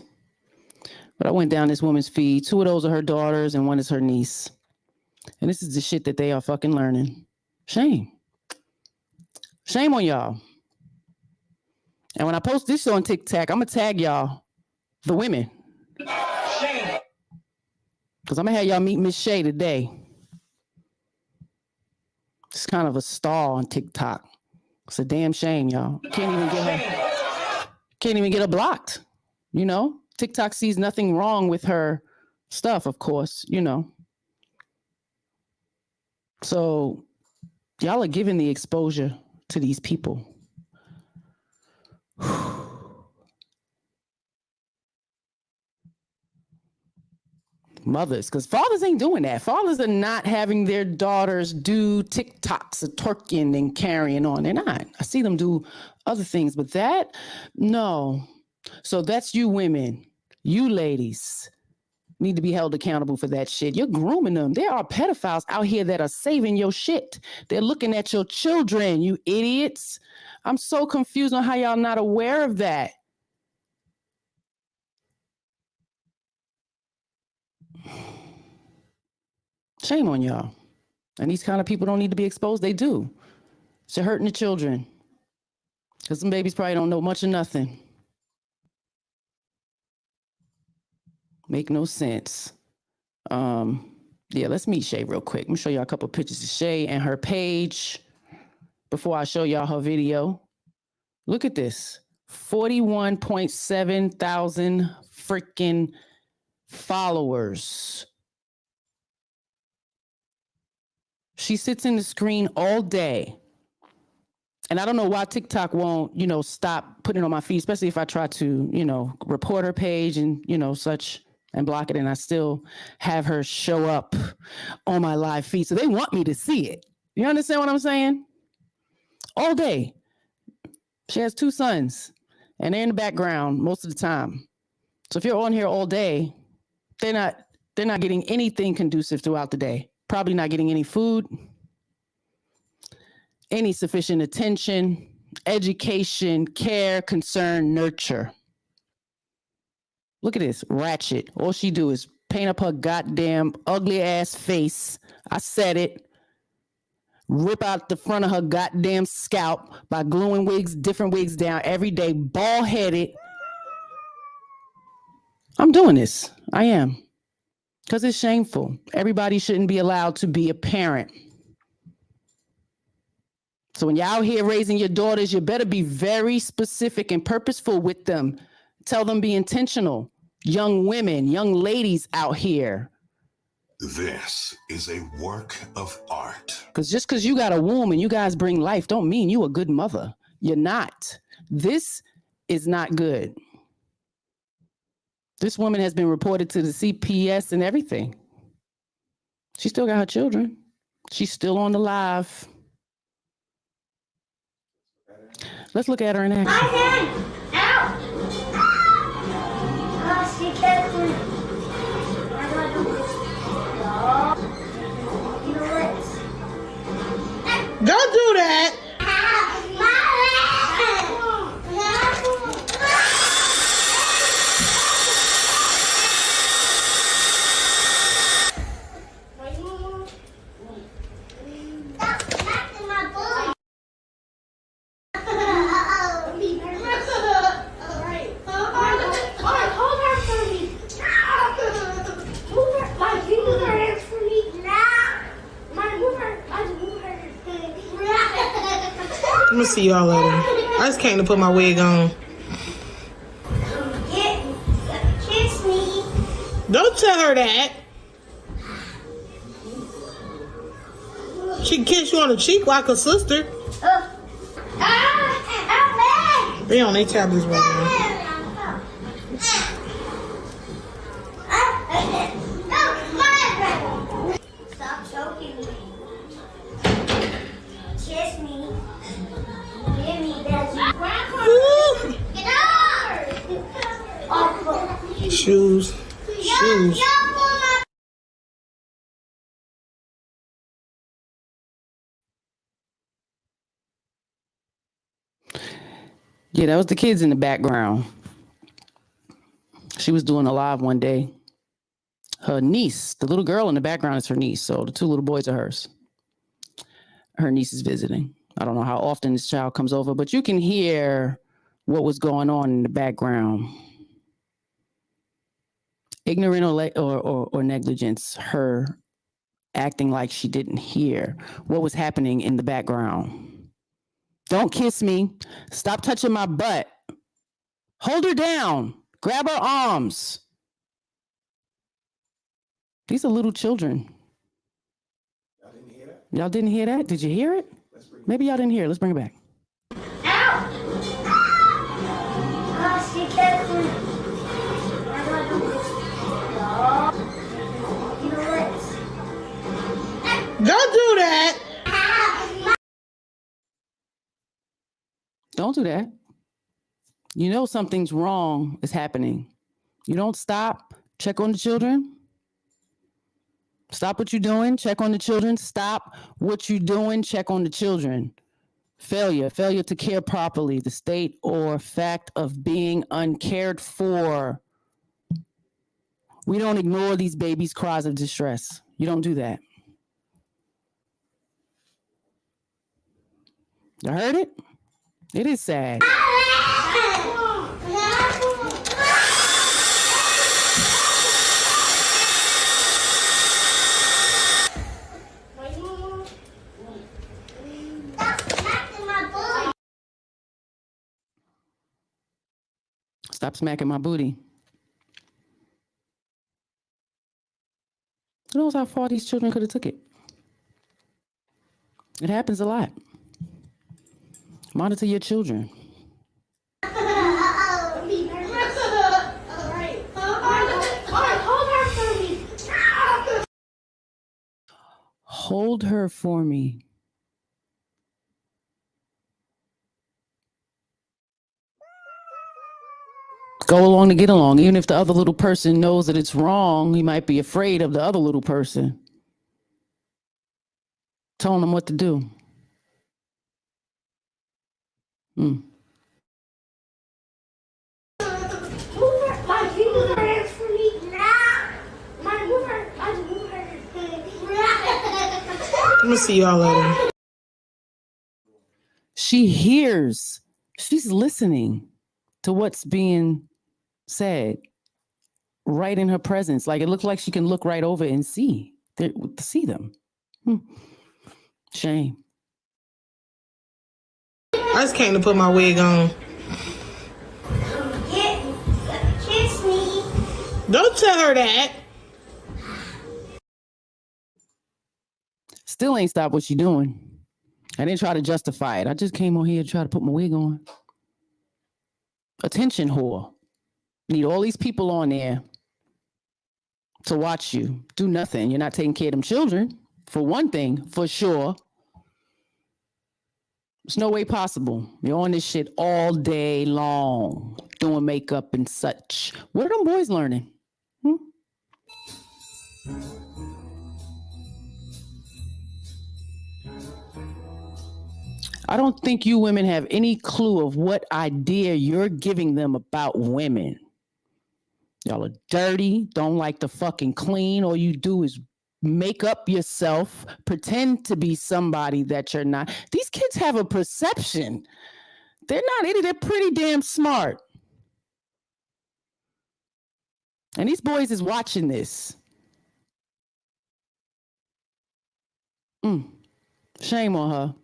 But I went down this woman's feed. 2 of those are her daughters and 1 is her niece. And this is the shit that they are fucking learning. Shame. Shame on y'all. And when I post this on TikTok, I'm going to tag y'all, the women. Shame. Because I'm going to have y'all meet Mrs.SheSaid today. It's kind of a star on TikTok. It's a damn shame, y'all. Can't even get her blocked. You know, TikTok sees nothing wrong with her stuff, of course, you know. So y'all are giving the exposure to these people. Mothers, because fathers ain't doing that. Fathers are not having their daughters do TikToks of twerking and carrying on. They're not. I see them do other things, but that, no. So that's you women, you ladies need to be held accountable for that shit. You're grooming them. There are pedophiles out here that are saving your shit. They're looking at your children, you idiots. I'm so confused on how y'all not aware of that. Shame on y'all. And these kind of people don't need to be exposed. They do. They're hurting the children. Because some babies probably don't know much or nothing. Make no sense. Yeah, let's meet Shay real quick. Let me show y'all a couple of pictures of Shay and her page before I show y'all her video. Look at this. 41.7 thousand freaking followers. She sits in the screen all day. And I don't know why TikTok won't, you know, stop putting it on my feed, especially if I try to, you know, report her page and, you know, such and block it. And I still have her show up on my live feed. So they want me to see it. You understand what I'm saying? All day. She has 2 sons and they're in the background most of the time. So if you're on here all day, they're not getting anything conducive throughout the day. Probably not getting any food, any sufficient attention, education, care, concern, nurture. Look at this, ratchet. All she do is paint up her goddamn ugly ass face. I said it. Rip out the front of her goddamn scalp by gluing wigs, different wigs down every day, bald headed. I'm doing this. I am. Because it's shameful. Everybody shouldn't be allowed to be a parent. So when you're out here raising your daughters, you better be very specific and purposeful with them. Tell them be intentional. Young women, young ladies out here. This is a work of art. Because just because you got a womb and you guys bring life don't mean you a good mother. You're not. This is not good. This woman has been reported to the CPS and everything. She still got her children. She's still on the live. Let's look at her in action. Don't do that. see y'all later. I just came to put my wig on. Kiss me. Don't tell her that. She kiss you on the cheek like a sister. They on their tablets right now. Stop choking me. Kiss me. Give me that. Get off. Shoes. Shoes. Yeah, that was the kids in the background. She was doing a live one day. Her niece, the little girl in the background is her niece. So the two little boys are hers. Her niece is visiting. I don't know how often this child comes over, but you can hear what was going on in the background. Ignorant or negligence, her acting like she didn't hear what was happening in the background. Don't kiss me. Stop touching my butt. Hold her down. Grab her arms. These are little children. Y'all didn't hear that? Did you hear it? Maybe y'all didn't hear it. Let's bring it back. Don't do that. Don't do that. You know something's wrong is happening. You don't stop, check on the children. Stop what you're doing, check on the children. Stop what you're doing, check on the children. Failure to care properly, the state or fact of being uncared for. We don't ignore these babies' cries of distress. You don't do that. You heard it? It is sad. Stop smacking my booty. Who knows how far these children could have took it? It happens a lot. Monitor your children. Hold her for me. Go along to get along. Even if the other little person knows that it's wrong, he might be afraid of the other little person. Telling them what to do. I'm gonna see y'all later. She hears. She's listening to what's being said right in her presence. Like it looks like she can look right over and see them. Shame. I just came to put my wig on. Kiss me. Don't tell her that. Still ain't stopped what she doing. I didn't try to justify it. I just came on here to try to put my wig on. Attention whore. Need all these people on there to watch you. Do nothing. You're not taking care of them children. For one thing, for sure. There's no way possible. You're on this shit all day long, doing makeup and such. What are them boys learning? I don't think you women have any clue of what idea you're giving them about women. Y'all are dirty, don't like to fucking clean. All you do is make up yourself, pretend to be somebody that you're not. These kids have a perception. They're not idiots, they're pretty damn smart. And these boys is watching this. Shame on her.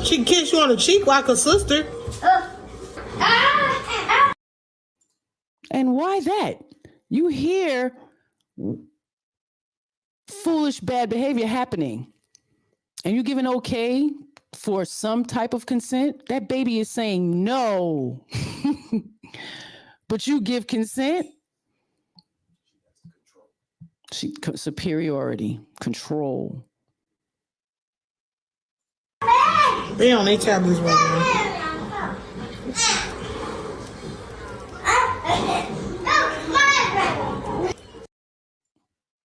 She kissed you on the cheek like a sister. And why that? You hear foolish bad behavior happening and you give an okay for some type of consent, that baby is saying no. But you give consent. Superiority, control. They on their tablets right now.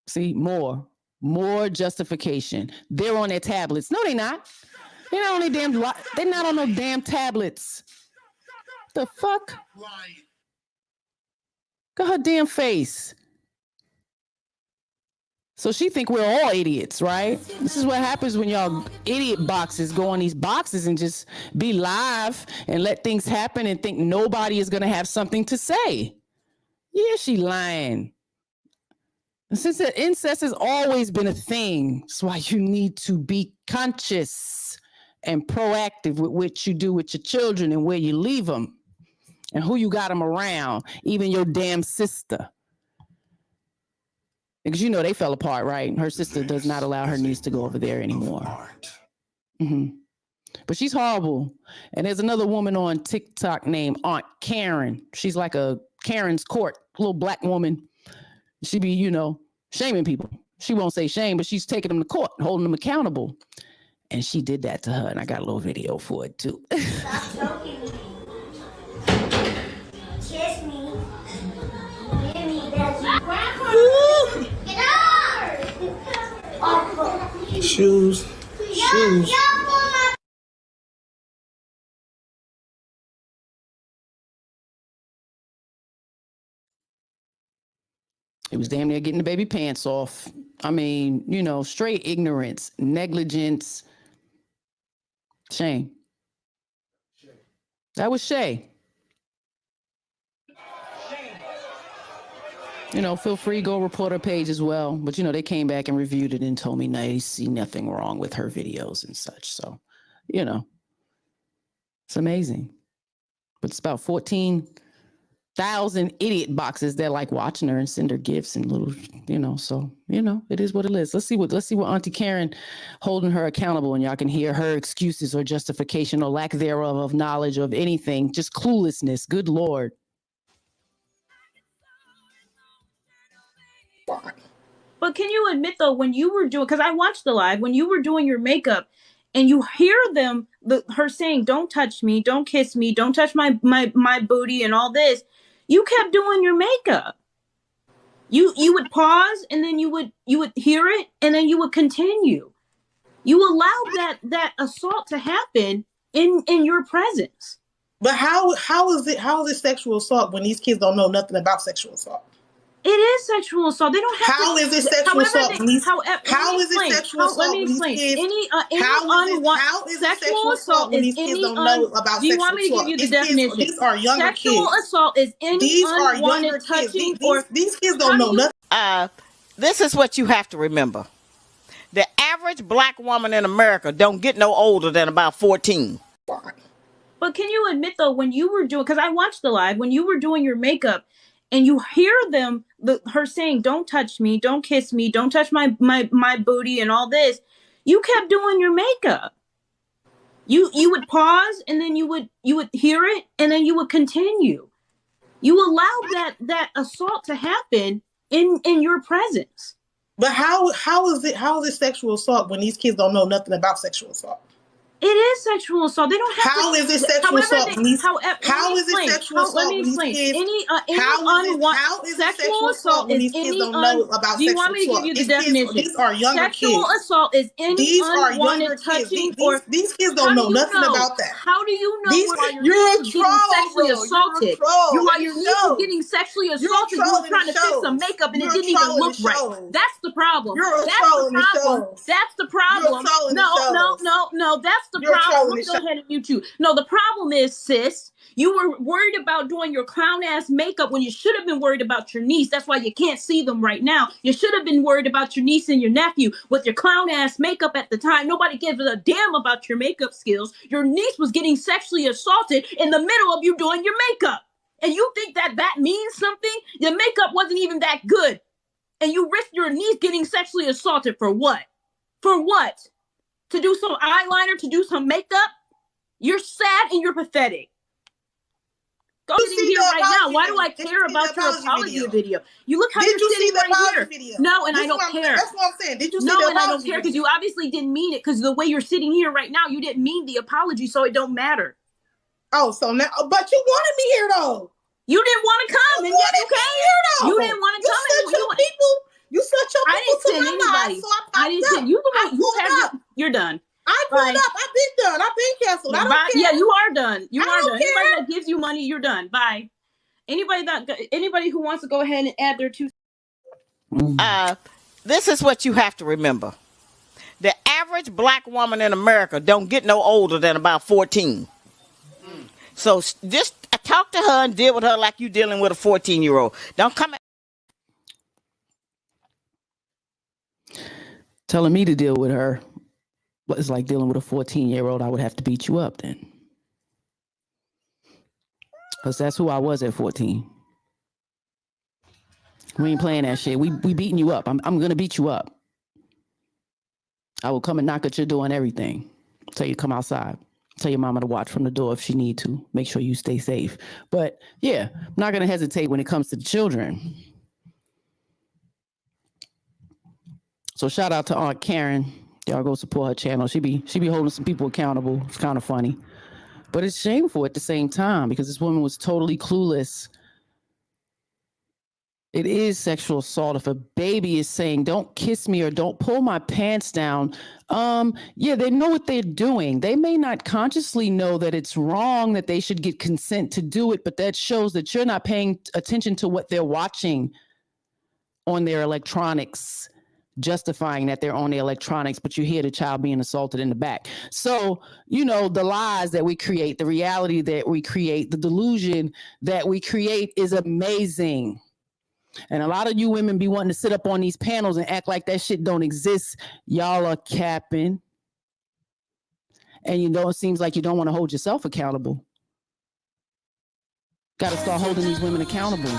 See, more justification. They're on their tablets. No, they're not. They're not on their they're not on no damn tablets. The fuck? Got her damn face. So she think we're all idiots, right? This is what happens when y'all idiot boxes go on these boxes and just be live and let things happen and think nobody is gonna have something to say. Yeah, she lying. And since the incest has always been a thing, that's why you need to be conscious and proactive with what you do with your children and where you leave them and who you got them around, even your damn sister. Because you know they fell apart, right? Her sister does not allow her niece to go over there anymore. Mm-hmm. But she's horrible. And there's another woman on TikTok named Aunt Karen. She's like a Karen's Court, little black woman. She be, shaming people. She won't say shame, but she's taking them to court, holding them accountable. And she did that to her, and I got a little video for it, too. Stop choking me. Kiss me. Give me that. Get out! Shoes. Shoes. It was damn near getting the baby pants off. I mean, straight ignorance, negligence. Shame. That was Shay. Feel free, go report her page as well. But, they came back and reviewed it and told me they see nothing wrong with her videos and such. So, it's amazing. But it's about 14,000 idiot boxes that like watching her and send her gifts and little, so, it is what it is. Let's see what Auntie Karen holding her accountable, and y'all can hear her excuses or justification or lack thereof of knowledge of anything, just cluelessness. Good Lord. But can you admit though, when you were doing, because I watched the live, when you were doing your makeup and you hear her saying, don't touch me, don't kiss me, don't touch my booty and all this, you kept doing your makeup. You would pause and then you would hear it and then you would continue. You allowed that assault to happen in your presence. But how is it sexual assault when these kids don't know nothing about sexual assault? It is sexual assault. They don't have How is it sexual assault? How is it sexual assault? Let me explain. How is it sexual assault when these kids don't know about sexual assault? Do you want me to give you the definition? These are younger kids. Sexual assault is any unwanted touching or... These kids don't know nothing. This is what you have to remember. The average black woman in America don't get no older than about 14. But can you admit though, when you were doing, because I watched the live, when you were doing your makeup and you hear her saying, don't touch me, don't kiss me, don't touch my booty and all this, you kept doing your makeup. You would pause and then you would hear it and then you would continue. You allowed that assault to happen in your presence. But how is it sexual assault when these kids don't know nothing about sexual assault? It is sexual assault. They don't have How is it sexual assault? How is it sexual assault? Let me explain. Sexual assault is any don't know about. Do you want me to give you the definition? These are younger kids. Sexual assault is any unwanted touching or... These kids don't know nothing about that. How do you know while your niece is getting sexually assaulted? While your niece is getting sexually assaulted, you were trying to fix some makeup and it didn't even look right. That's the problem. That's the problem. No, that's the You're problem. trolling. Go ahead and mute you. No, the problem is, sis, you were worried about doing your clown ass makeup when you should have been worried about your niece. That's why you can't see them right now. You should have been worried about your niece and your nephew with your clown ass makeup at the time. Nobody gives a damn about your makeup skills. Your niece was getting sexually assaulted in the middle of you doing your makeup. And you think that means something? Your makeup wasn't even that good. And you risked your niece getting sexually assaulted for what? For what? To do some eyeliner, to do some makeup? You're sad and you're pathetic. Go in here right now. Why do I care about your apology video? You look how you're sitting right here. No, and I don't care. That's what I'm saying. Did you see No, the and I don't apology care because video? you obviously didn't mean it because the way you're sitting here right now, you didn't mean the apology, so it don't matter. Oh, so now, but you wanted me here though. You didn't want to come, and yet you came. You didn't want to come. You sent your people to my live, so I didn't send you. You're done. I pulled up. I've been done. I've been canceled. I don't care. Yeah, you are done. You are done. Care. Anybody that gives you money, you're done. Bye. Anybody who wants to go ahead and add their 2 This is what you have to remember. The average black woman in America don't get no older than about 14. So just talk to her and deal with her like you dealing with a 14-year-old. Don't come at telling me to deal with her. But it's like dealing with a 14-year-old. I would have to beat you up then. Because that's who I was at 14. We ain't playing that shit. We beating you up. I'm going to beat you up. I will come and knock at your door and everything. Tell you to come outside. Tell your mama to watch from the door if she need to. Make sure you stay safe. But yeah, I'm not going to hesitate when it comes to the children. So shout out to Aunt Karen. Y'all go support her channel. She be holding some people accountable. It's kind of funny. But it's shameful at the same time because this woman was totally clueless. It is sexual assault if a baby is saying, don't kiss me or don't pull my pants down. Yeah, they know what they're doing. They may not consciously know that it's wrong, that they should get consent to do it, but that shows that you're not paying attention to what they're watching on their electronics, justifying that they're on the electronics, but you hear the child being assaulted in the back. So, you know, the lies that we create, the reality that we create, the delusion that we create is amazing. And a lot of you women be wanting to sit up on these panels and act like that shit don't exist. Y'all are capping. And you know, it seems like you don't want to hold yourself accountable. Got to start holding these women accountable.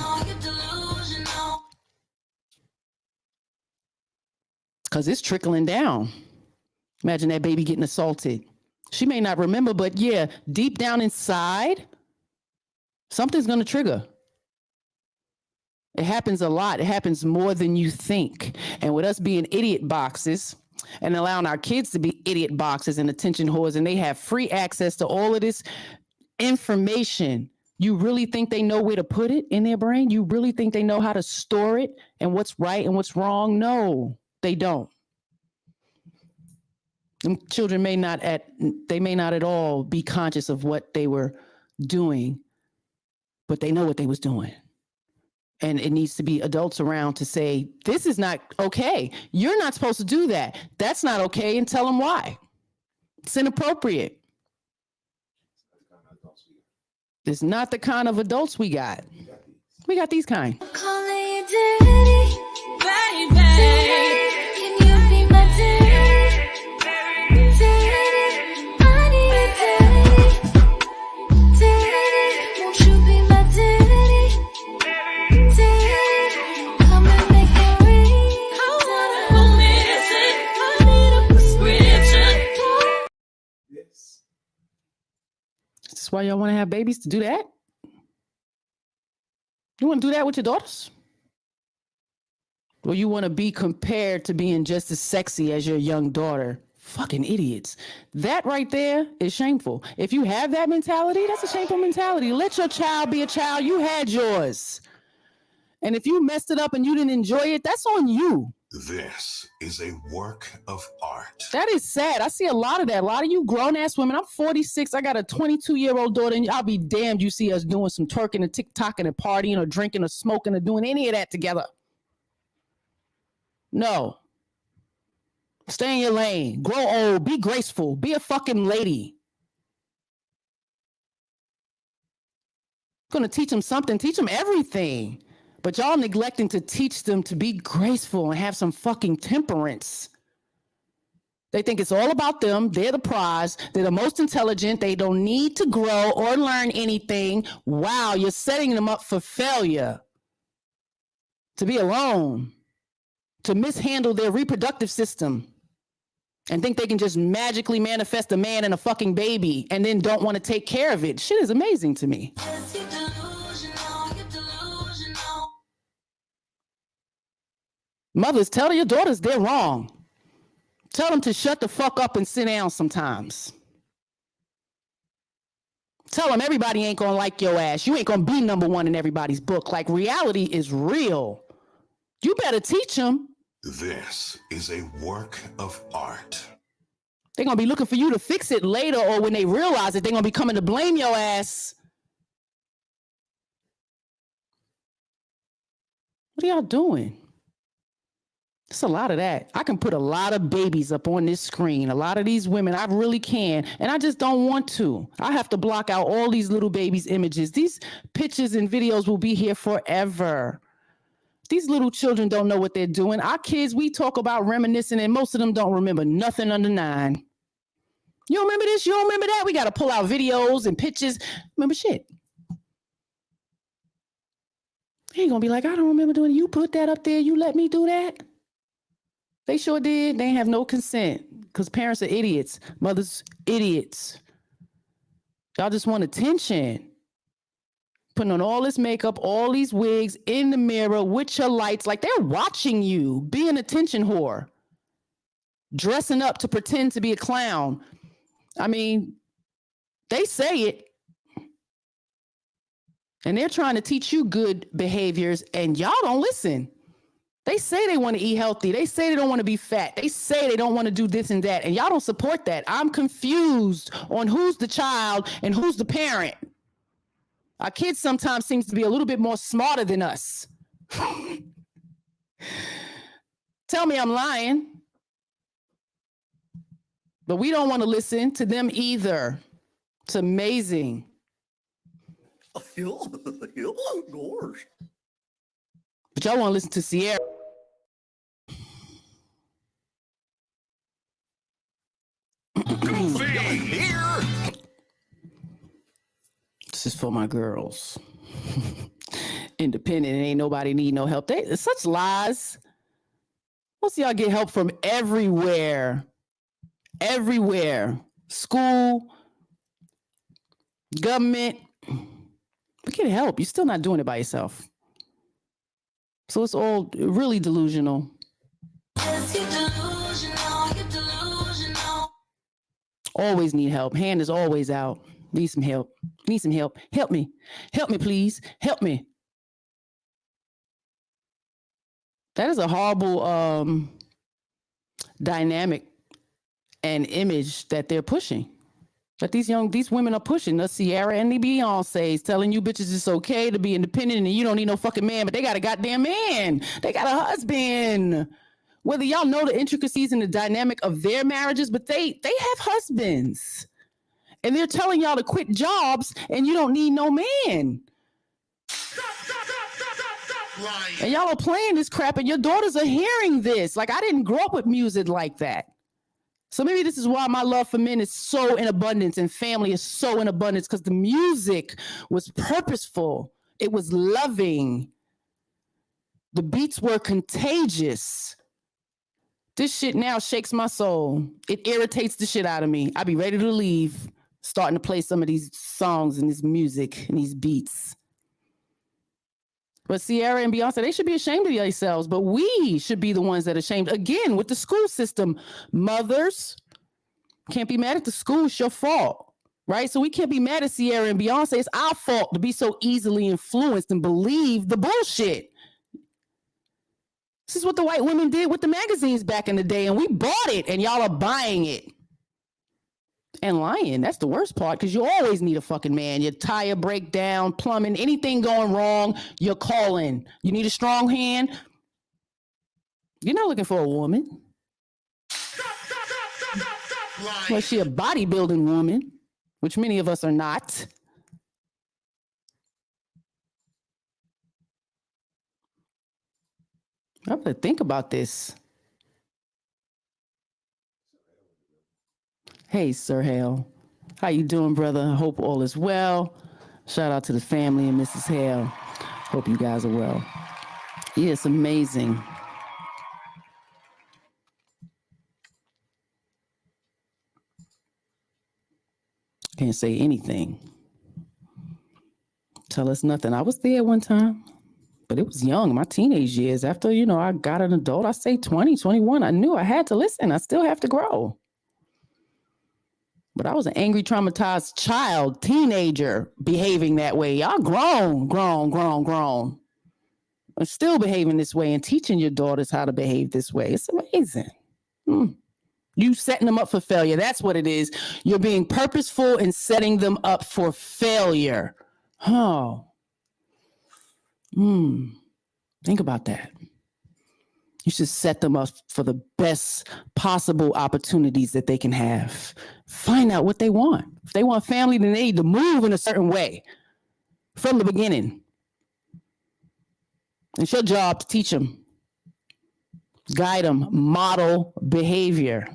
Because it's trickling down. Imagine that baby getting assaulted. She may not remember, but yeah, deep down inside, something's going to trigger. It happens a lot. It happens more than you think. And with us being idiot boxes and allowing our kids to be idiot boxes and attention whores, and they have free access to all of this information, you really think they know where to put it in their brain? You really think they know how to store it and what's right and what's wrong? No, they don't. And children may not at all be conscious of what they were doing, but they know what they was doing. And it needs to be adults around to say, this is not okay. You're not supposed to do that. That's not okay, and tell them why. It's inappropriate. It's not the kind of adults we got. We got these kind. That's why y'all want to have babies, to do that? You want to do that with your daughters? Or you want to be compared to being just as sexy as your young daughter? Fucking idiots. That right there is shameful. If you have that mentality, that's a shameful mentality. Let your child be a child. You had yours. And if you messed it up and you didn't enjoy it, that's on you. This is a work of art. That is sad. I see a lot of that. A lot of you grown-ass women. I'm 46. I got a 22-year-old daughter, and I'll be damned you see us doing some twerking and TikToking and partying or drinking or smoking or doing any of that together. No. Stay in your lane. Grow old. Be graceful. Be a fucking lady. Gonna teach them something. Teach them everything. But y'all neglecting to teach them to be graceful and have some fucking temperance. They think it's all about them. They're the prize. They're the most intelligent. They don't need to grow or learn anything. Wow, you're setting them up for failure. To be alone. To mishandle their reproductive system. And think they can just magically manifest a man and a fucking baby and then don't want to take care of it. Shit is amazing to me. Mothers, tell your daughters they're wrong. Tell them to shut the fuck up and sit down sometimes. Tell them everybody ain't gonna like your ass. You ain't gonna be number one in everybody's book. Like, reality is real. You better teach them. This is a work of art. They're gonna be looking for you to fix it later, or when they realize it, they're gonna be coming to blame your ass. What are y'all doing? It's a lot of that. I can put a lot of babies up on this screen. A lot of these women, I really can. And I just don't want to. I have to block out all these little babies' images. These pictures and videos will be here forever. These little children don't know what they're doing. Our kids, we talk about reminiscing, and most of them don't remember nothing under 9. You don't remember this? You don't remember that? We got to pull out videos and pictures. Remember shit. They ain't going to be like, I don't remember doing it. You put that up there. You let me do that. They sure did. They ain't have no consent because parents are idiots. Mothers, idiots. Y'all just want attention. Putting on all this makeup, all these wigs in the mirror with your lights. Like, they're watching you. Be an attention whore. Dressing up to pretend to be a clown. I mean, they say it. And they're trying to teach you good behaviors, and y'all don't listen. They say they want to eat healthy. They say they don't want to be fat. They say they don't want to do this and that. And y'all don't support that. I'm confused on who's the child and who's the parent. Our kids sometimes seem to be a little bit more smarter than us. Tell me I'm lying. But we don't want to listen to them either. It's amazing. But y'all want to listen to Sierra. This is for my girls. Independent, ain't nobody need no help. It's such lies. Most of y'all get help from everywhere. Everywhere. School, government. But get help. You're still not doing it by yourself. So it's all really delusional. Always need help. Hand is always out. Need some help. Need some help. Help me. Help me, please. Help me. That is a horrible dynamic and image that they're pushing. That these women are pushing. The Sierra and the Beyonce's telling you bitches it's okay to be independent and you don't need no fucking man, but they got a goddamn man. They got a husband. Whether y'all know the intricacies and the dynamic of their marriages, but they have husbands. And they're telling y'all to quit jobs and you don't need no man. And y'all are playing this crap and your daughters are hearing this. Like, I didn't grow up with music like that. So maybe this is why my love for men is so in abundance and family is so in abundance, because the music was purposeful. It was loving. The beats were contagious. This shit now shakes my soul. It irritates the shit out of me. I be ready to leave, starting to play some of these songs and this music and these beats. But Sierra and Beyonce, they should be ashamed of themselves, but we should be the ones that are ashamed. Again, with the school system, mothers can't be mad at the school. It's your fault, right? So we can't be mad at Sierra and Beyonce. It's our fault to be so easily influenced and believe the bullshit. This is what the white women did with the magazines back in the day, and we bought it, and y'all are buying it. And lying, that's the worst part, because you always need a fucking man. Your tire breakdown, plumbing, anything going wrong, you're calling. You need a strong hand? You're not looking for a woman. Well, she a bodybuilding woman, which many of us are not. I have to think about this. Hey, Sir Hale. How you doing, brother? I hope all is well. Shout out to the family and Mrs. Hale. Hope you guys are well. Yeah, it's amazing. Can't say anything. Tell us nothing. I was there one time, but it was young, my teenage years. After, I got an adult, I say 20, 21, I knew I had to listen. I still have to grow. But I was an angry, traumatized child, teenager, behaving that way. Y'all grown. I'm still behaving this way and teaching your daughters how to behave this way. It's amazing. You setting them up for failure. That's what it is. You're being purposeful in setting them up for failure. Oh. Think about that. You should set them up for the best possible opportunities that they can have. Find out what they want. If they want family, then they need to move in a certain way from the beginning. It's your job to teach them, guide them, model behavior.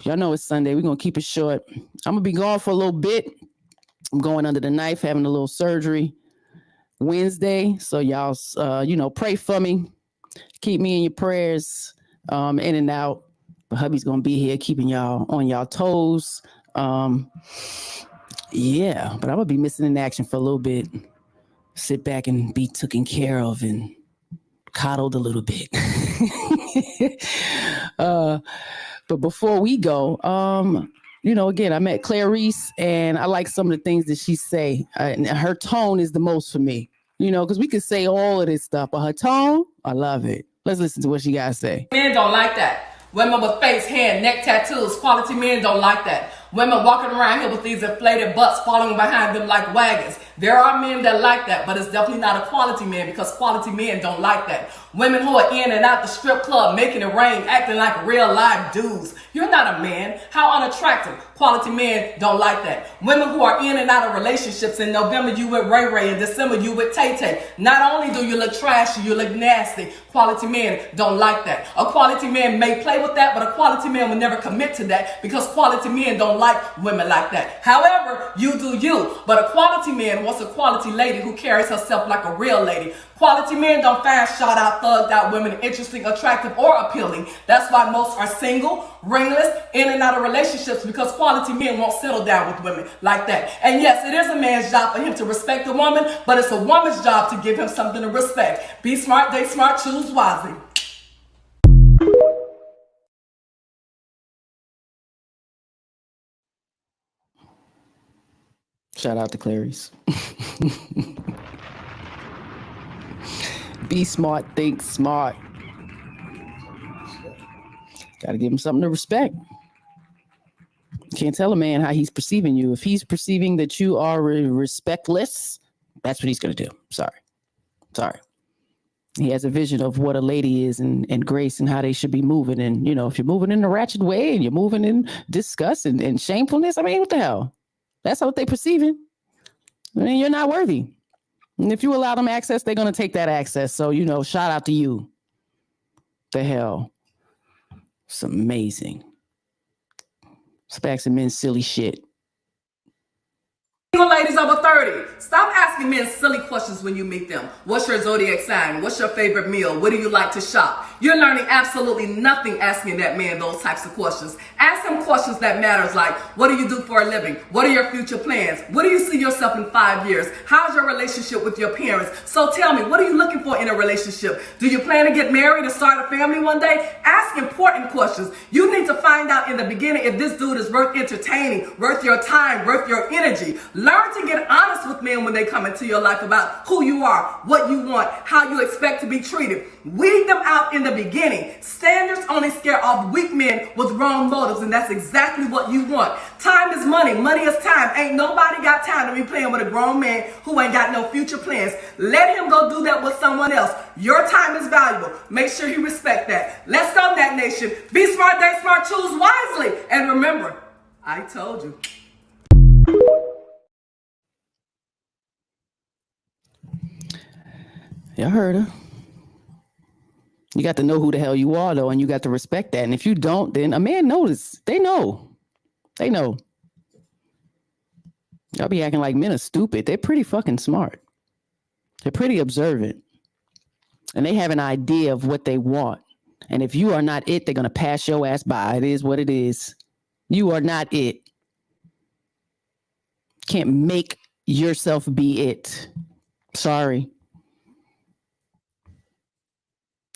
Y'all know it's Sunday. We're going to keep it short. I'm going to be gone for a little bit. I'm going under the knife, having a little surgery Wednesday. So y'all, pray for me. Keep me in your prayers, in and out. But hubby's going to be here keeping y'all on y'all toes. But I'm going to be missing in action for a little bit. Sit back and be taken care of and coddled a little bit. But before we go, again, I met Clarice and I like some of the things that she say. And her tone is the most for me, because we could say all of this stuff, but her tone, I love it. Let's listen to what she got to say. Men don't like that. Women with face, hand, neck tattoos, quality men don't like that. Women walking around here with these inflated butts following behind them like wagons. There are men that like that, but it's definitely not a quality man because quality men don't like that. Women who are in and out the strip club, making it rain, acting like real live dudes. You're not a man. How unattractive. Quality men don't like that. Women who are in and out of relationships. In November, you with Ray Ray. In December, you with Tay Tay. Not only do you look trashy, you look nasty. Quality men don't like that. A quality man may play with that, but a quality man will never commit to that because quality men don't like women like that. However, you do you. But a quality man wants a quality lady who carries herself like a real lady. Quality men don't find shot out, thugged out women interesting, attractive, or appealing. That's why most are single, ringless, in and out of relationships because quality men won't settle down with women like that. And yes, it is a man's job for him to respect a woman, but it's a woman's job to give him something to respect. Be smart, date smart, choose wisely. Shout out to Clarice. Be smart, think smart. Got to give him something to respect. Can't tell a man how he's perceiving you. If he's perceiving that you are respectless, that's what he's going to do. Sorry. He has a vision of what a lady is and grace and how they should be moving. And, if you're moving in a ratchet way and you're moving in disgust and shamefulness, what the hell? That's what they're perceiving. You're not worthy. And if you allow them access, they're going to take that access. So, shout out to you. The hell. It's amazing. Specs and men's silly shit. Single ladies over 30, stop asking men silly questions when you meet them. What's your zodiac sign? What's your favorite meal? Where do you like to shop? You're learning absolutely nothing asking that man those types of questions. Ask him questions that matters like, what do you do for a living? What are your future plans? What do you see yourself in 5 years? How's your relationship with your parents? So tell me, what are you looking for in a relationship? Do you plan to get married and start a family one day? Ask important questions. You need to find out in the beginning if this dude is worth entertaining, worth your time, worth your energy. Learn to get honest with men when they come into your life about who you are, what you want, how you expect to be treated. Weed them out in the the beginning. Standards only scare off weak men with wrong motives, and that's exactly what you want. Time is money. Money is time. Ain't nobody got time to be playing with a grown man who ain't got no future plans. Let him go do that with someone else. Your time is valuable. Make sure he respect that. Let's go, Nat Nation. Be smart, date smart, choose wisely. And remember, I told you. Y'all heard her. You got to know who the hell you are, though, and you got to respect that. And if you don't, then a man knows. They know. They know. Y'all be acting like men are stupid. They're pretty fucking smart. They're pretty observant. And they have an idea of what they want. And if you are not it, they're going to pass your ass by. It is what it is. You are not it. Can't make yourself be it. Sorry.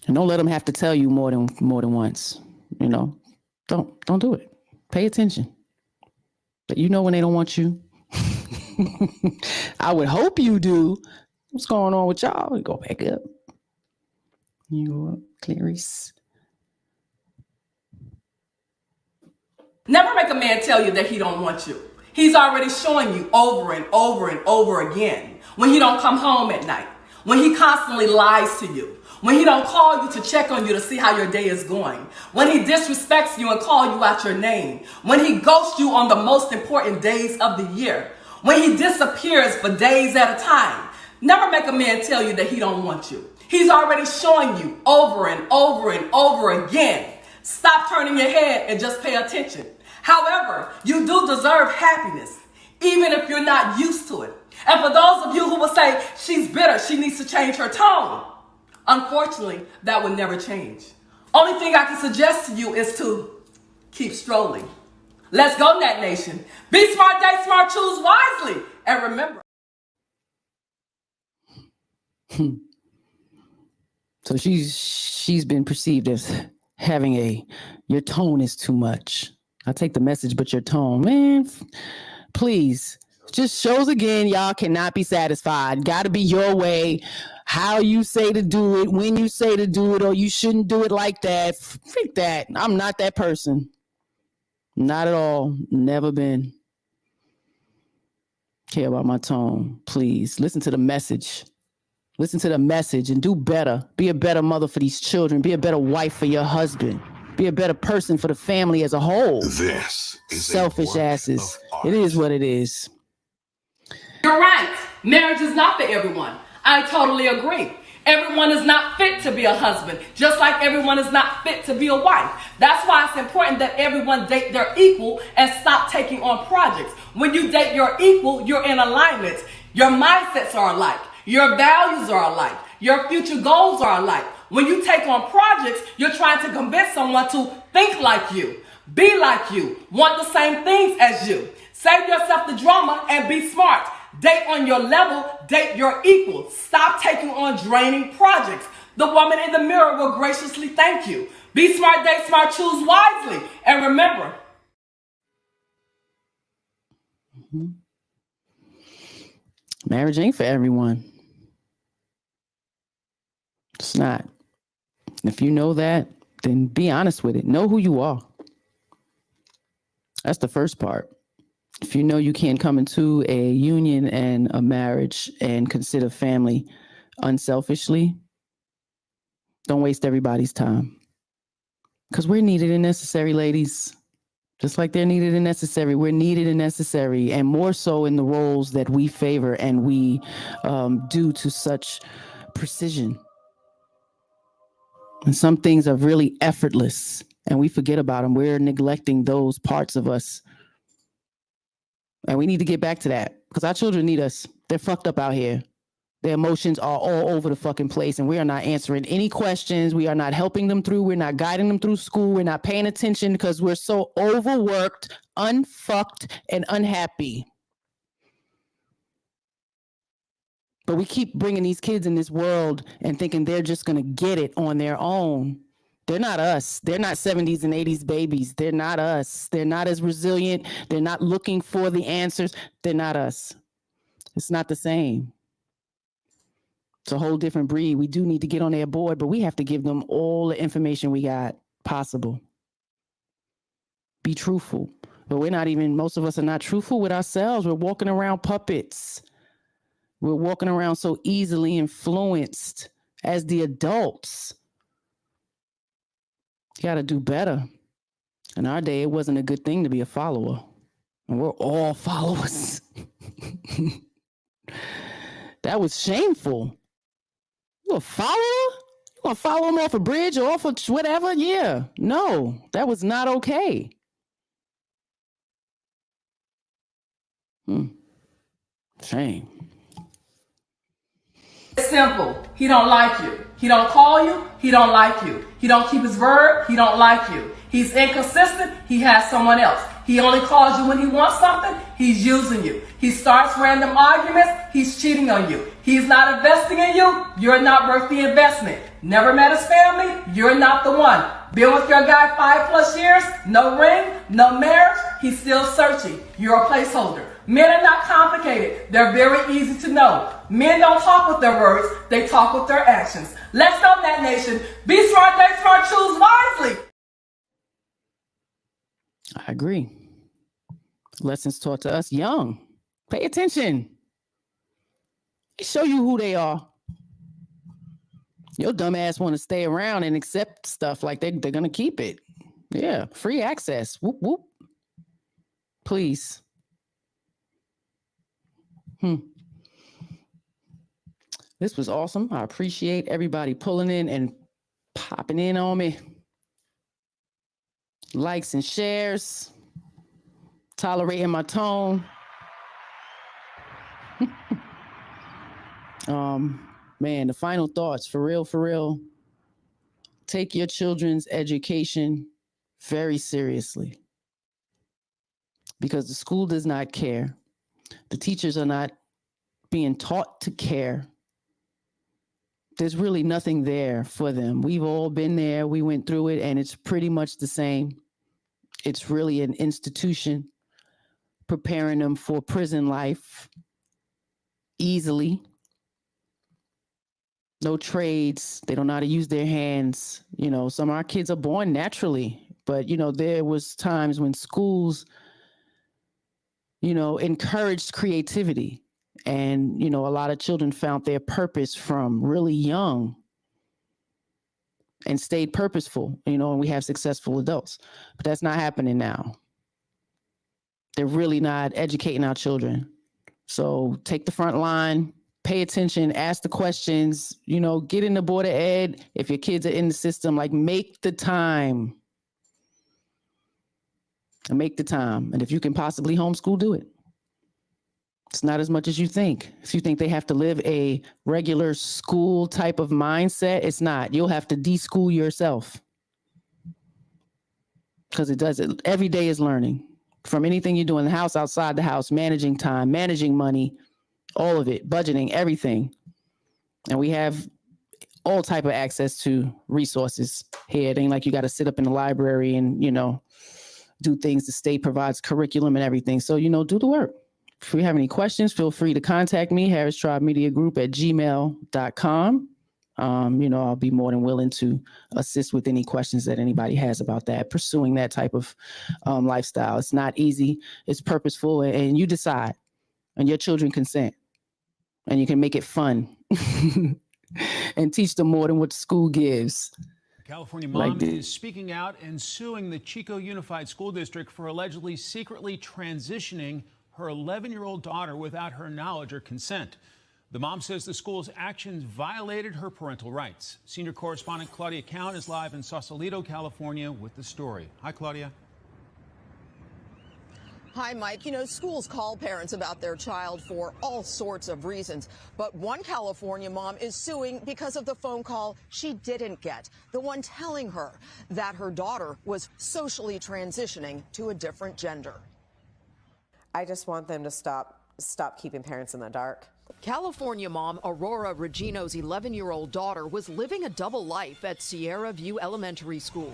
And don't let them have to tell you more than once. You know, don't do it. Pay attention. But you know when they don't want you. I would hope you do. What's going on with y'all? We go back up. You go up, Clarice. Never make a man tell you that he don't want you. He's already showing you over and over and over again. When he don't come home at night. When he constantly lies to you. When he don't call you to check on you to see how your day is going. When he disrespects you and call you out your name. When he ghosts you on the most important days of the year. When he disappears for days at a time. Never make a man tell you that he don't want you. He's already showing you over and over and over again. Stop turning your head and just pay attention. However, you do deserve happiness, even if you're not used to it. And for those of you who will say, she's bitter, she needs to change her tone. Unfortunately, that would never change. Only thing I can suggest to you is to keep strolling. Let's go, Nat Nation. Be smart, date smart, choose wisely. And remember. So she's been perceived as having your tone is too much. I take the message, but your tone, man, please. Just shows again, y'all cannot be satisfied. Got to be your way, how you say to do it, when you say to do it, or you shouldn't do it like that. Freak that. I'm not that person. Not at all. Never been. Care about my tone. Please listen to the message. Listen to the message and do better. Be a better mother for these children. Be a better wife for your husband. Be a better person for the family as a whole. This is selfish asses. It is what it is. You're right. Marriage is not for everyone. I totally agree. Everyone is not fit to be a husband, just like everyone is not fit to be a wife. That's why it's important that everyone date their equal and stop taking on projects. When you date your equal, you're in alignment. Your mindsets are alike. Your values are alike. Your future goals are alike. When you take on projects, you're trying to convince someone to think like you, be like you, want the same things as you. Save yourself the drama and be smart. Date on your level, date your equal. Stop taking on draining projects. The woman in the mirror will graciously thank you. Be smart, date smart, choose wisely. And remember. Marriage ain't for everyone. It's not. If you know that, then be honest with it. Know who you are. That's the first part. If you know you can't come into a union and a marriage and consider family unselfishly, don't waste everybody's time. Because we're needed and necessary, ladies. Just like they're needed and necessary. We're needed and necessary, and more so in the roles that we favor and we do to such precision. And some things are really effortless, and we forget about them. We're neglecting those parts of us. And we need to get back to that, because our children need us. They're fucked up out here. Their emotions are all over the fucking place, and we are not answering any questions. We are not helping them through. We're not guiding them through school. We're not paying attention because we're so overworked, unfucked, and unhappy. But we keep bringing these kids in this world and thinking they're just going to get it on their own. They're not us. They're not 70s and 80s babies. They're not us. They're not as resilient. They're not looking for the answers. They're not us. It's not the same. It's a whole different breed. We do need to get on their board, but we have to give them all the information we got possible. Be truthful. But we're not even, most of us are not truthful with ourselves. We're walking around puppets. We're walking around so easily influenced as the adults. You got to do better. In our day, it wasn't a good thing to be a follower. And we're all followers. That was shameful. You a follower? You gonna follow him off a bridge or off of whatever? Yeah. No, that was not okay. Shame. It's simple. He don't like you. He don't call you. He don't like you. He don't keep his word. He don't like you. He's inconsistent. He has someone else. He only calls you when he wants something. He's using you. He starts random arguments. He's cheating on you. He's not investing in you. You're not worth the investment. Never met his family. You're not the one. Been with your guy 5+ years. No ring. No marriage. He's still searching. You're a placeholder. Men are not complicated. They're very easy to know. Men don't talk with their words. They talk with their actions. Let's go, Nat Nation. Be smart, date smart, choose wisely. I agree. Lessons taught to us young. Pay attention. They show you who they are. Your dumb ass want to stay around and accept stuff like they're going to keep it. Yeah, free access. Whoop, whoop. Please. This was awesome. I appreciate everybody pulling in and popping in on me. Likes and shares. Tolerating my tone. Man, the final thoughts, for real. Take your children's education very seriously. Because the school does not care. The teachers are not being taught to care. There's really nothing there for them. We've all been there. We went through it, and it's pretty much the same. It's really an institution preparing them for prison life easily. No trades. They don't know how to use their hands. You know, some of our kids are born naturally, but, you know, there was times when schools, you know, encouraged creativity. And, you know, a lot of children found their purpose from really young and stayed purposeful, you know, and we have successful adults. But that's not happening now. They're really not educating our children. So take the front line, pay attention, ask the questions, you know, get in the board of ed. If your kids are in the system, like, make the time. And make the time. And if you can possibly homeschool, do it. It's not as much as you think. If you think they have to live a regular school type of mindset, it's not. You'll have to de-school yourself. Because it does it. Every day is learning. From anything you do in the house, outside the house, managing time, managing money, all of it, budgeting, everything. And we have all type of access to resources here. It ain't like you got to sit up in the library and, you know, do things. The state provides curriculum and everything. So, you know, do the work. If you have any questions, feel free to contact me, harristribemediagroup@gmail.com. You know, I'll be more than willing to assist with any questions that anybody has about that, pursuing that type of lifestyle. It's not easy. It's purposeful, and you decide, and your children consent, and you can make it fun and teach them more than what the school gives. California mom is speaking out and suing the Chico Unified School District for allegedly secretly transitioning her 11-year-old daughter without her knowledge or consent. The mom says the school's actions violated her parental rights. Senior correspondent Claudia Count is live in Sausalito, California with the story. Hi, Claudia. Hi, Mike. You know, schools call parents about their child for all sorts of reasons. But one California mom is suing because of the phone call she didn't get, the one telling her that her daughter was socially transitioning to a different gender. I just want them to stop keeping parents in the dark. California mom Aurora Regino's 11-year-old daughter was living a double life at Sierra View Elementary School.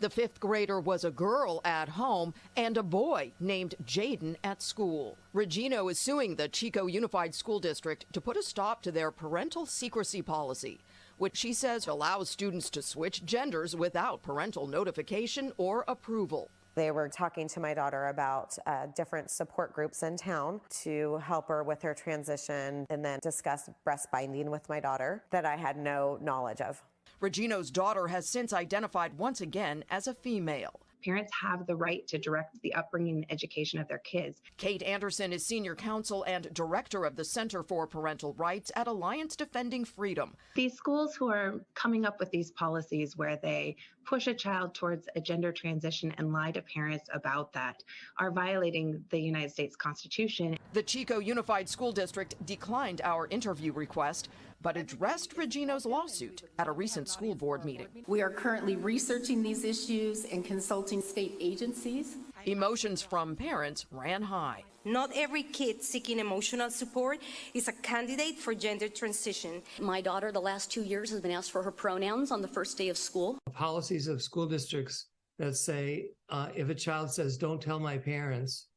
The 5th grader was a girl at home and a boy named Jaden at school. Regino is suing the Chico Unified School District to put a stop to their parental secrecy policy, which she says allows students to switch genders without parental notification or approval. They were talking to my daughter about different support groups in town to help her with her transition, and then discussed breast binding with my daughter that I had no knowledge of. Regino's daughter has since identified once again as a female. Parents have the right to direct the upbringing and education of their kids. Kate Anderson is senior counsel and director of the Center for Parental Rights at Alliance Defending Freedom. These schools who are coming up with these policies where they push a child towards a gender transition and lie to parents about that are violating the United States Constitution. The Chico Unified School District declined our interview request, but addressed Regino's lawsuit at a recent school board meeting. We are currently researching these issues and consulting state agencies. Emotions from parents ran high. Not every kid seeking emotional support is a candidate for gender transition. My daughter, the last 2 years, has been asked for her pronouns on the first day of school. Policies of school districts that say if a child says, "Don't tell my parents,"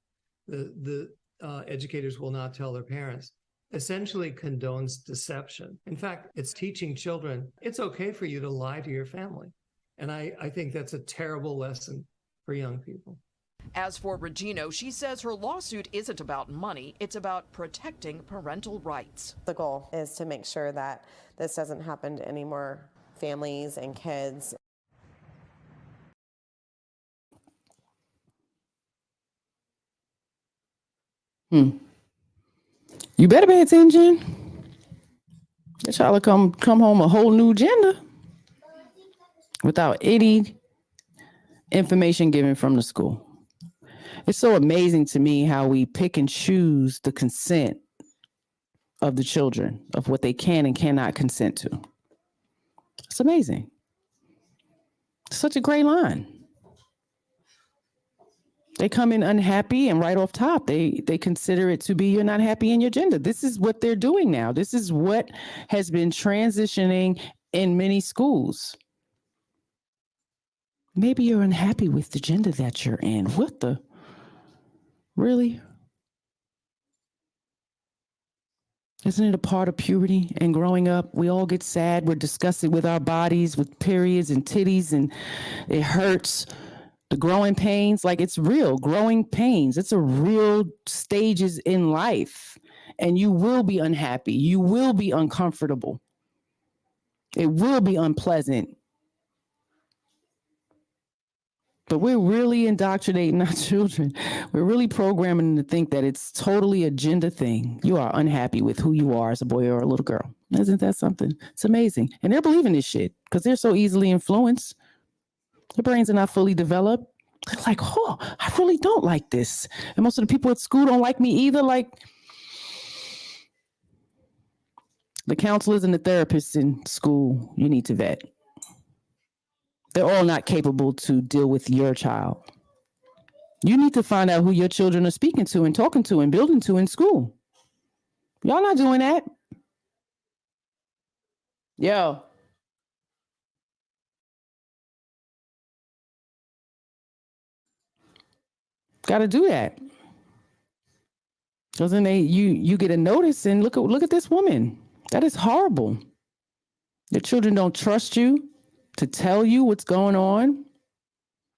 the educators will not tell their parents, essentially condones deception. In fact, it's teaching children it's okay for you to lie to your family. And I think that's a terrible lesson for young people. As for Regino, she says her lawsuit isn't about money, it's about protecting parental rights. The goal is to make sure that this doesn't happen to any more families and kids. You better pay attention. That child will come home a whole new gender without any information given from the school. It's so amazing to me how we pick and choose the consent of the children, of what they can and cannot consent to. It's amazing. Such a great line. They come in unhappy, and right off top, they consider it to be you're not happy in your gender. This is what they're doing now. This is what has been transitioning in many schools. Maybe you're unhappy with the gender that you're in. What the? Really? Isn't it a part of puberty and growing up? We all get sad. We're disgusted with our bodies, with periods and titties, and it hurts. The growing pains, like it's real, growing pains. It's a real stages in life. And you will be unhappy. You will be uncomfortable. It will be unpleasant. But we're really indoctrinating our children. We're really programming them to think that it's totally a gender thing. You are unhappy with who you are as a boy or a little girl. Isn't that something? It's amazing. And they're believing this shit because they're so easily influenced. Their brains are not fully developed. They're like, oh, I really don't like this. And most of the people at school don't like me either. Like the counselors and the therapists in school, you need to vet. They're all not capable to deal with your child. You need to find out who your children are speaking to and talking to and building to in school. Y'all not doing that. Yo. Got to do that. Because then you get a notice and look at this woman. That is horrible. Your children don't trust you to tell you what's going on.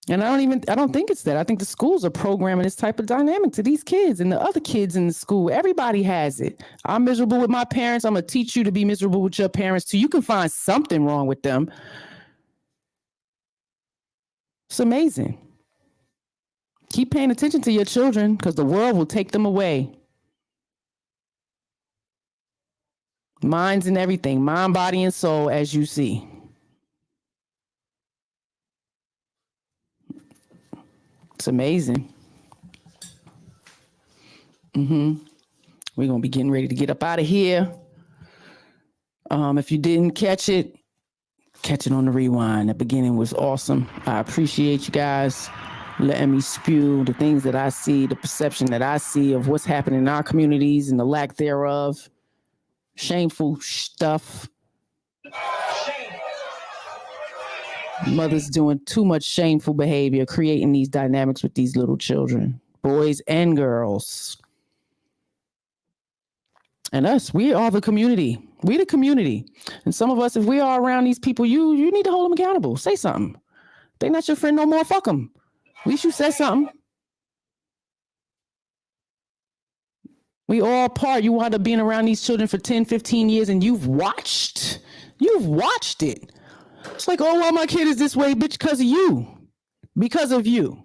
And I don't think it's that. I think the schools are programming this type of dynamic to these kids and the other kids in the school. Everybody has it. I'm miserable with my parents. I'm going to teach you to be miserable with your parents too. You can find something wrong with them. It's amazing. Keep paying attention to your children because the world will take them away. Minds and everything, mind, body, and soul, as you see. It's amazing. We're going to be getting ready to get up out of here. If you didn't catch it on the rewind. The beginning was awesome. I appreciate you guys letting me spew the things that I see, the perception that I see of what's happening in our communities and the lack thereof. Shameful stuff. Mothers doing too much shameful behavior, creating these dynamics with these little children, boys and girls. And us, we are the community. We the community. And some of us, if we are around these people, you need to hold them accountable. Say something. They not your friend no more. Fuck them. At least you said something. We all part. You wind up being around these children for 10, 15 years and you've watched it. It's like, oh, well, my kid is this way, bitch, because of you. Because of you.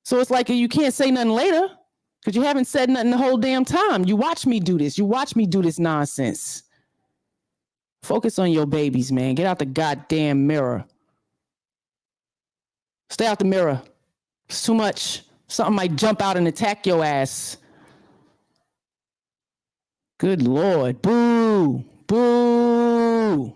So it's like you can't say nothing later because you haven't said nothing the whole damn time. You watch me do this. You watch me do this nonsense. Focus on your babies, man. Get out the goddamn mirror. Stay out the mirror. It's too much. Something might jump out and attack your ass. Good Lord. Boo. Boo.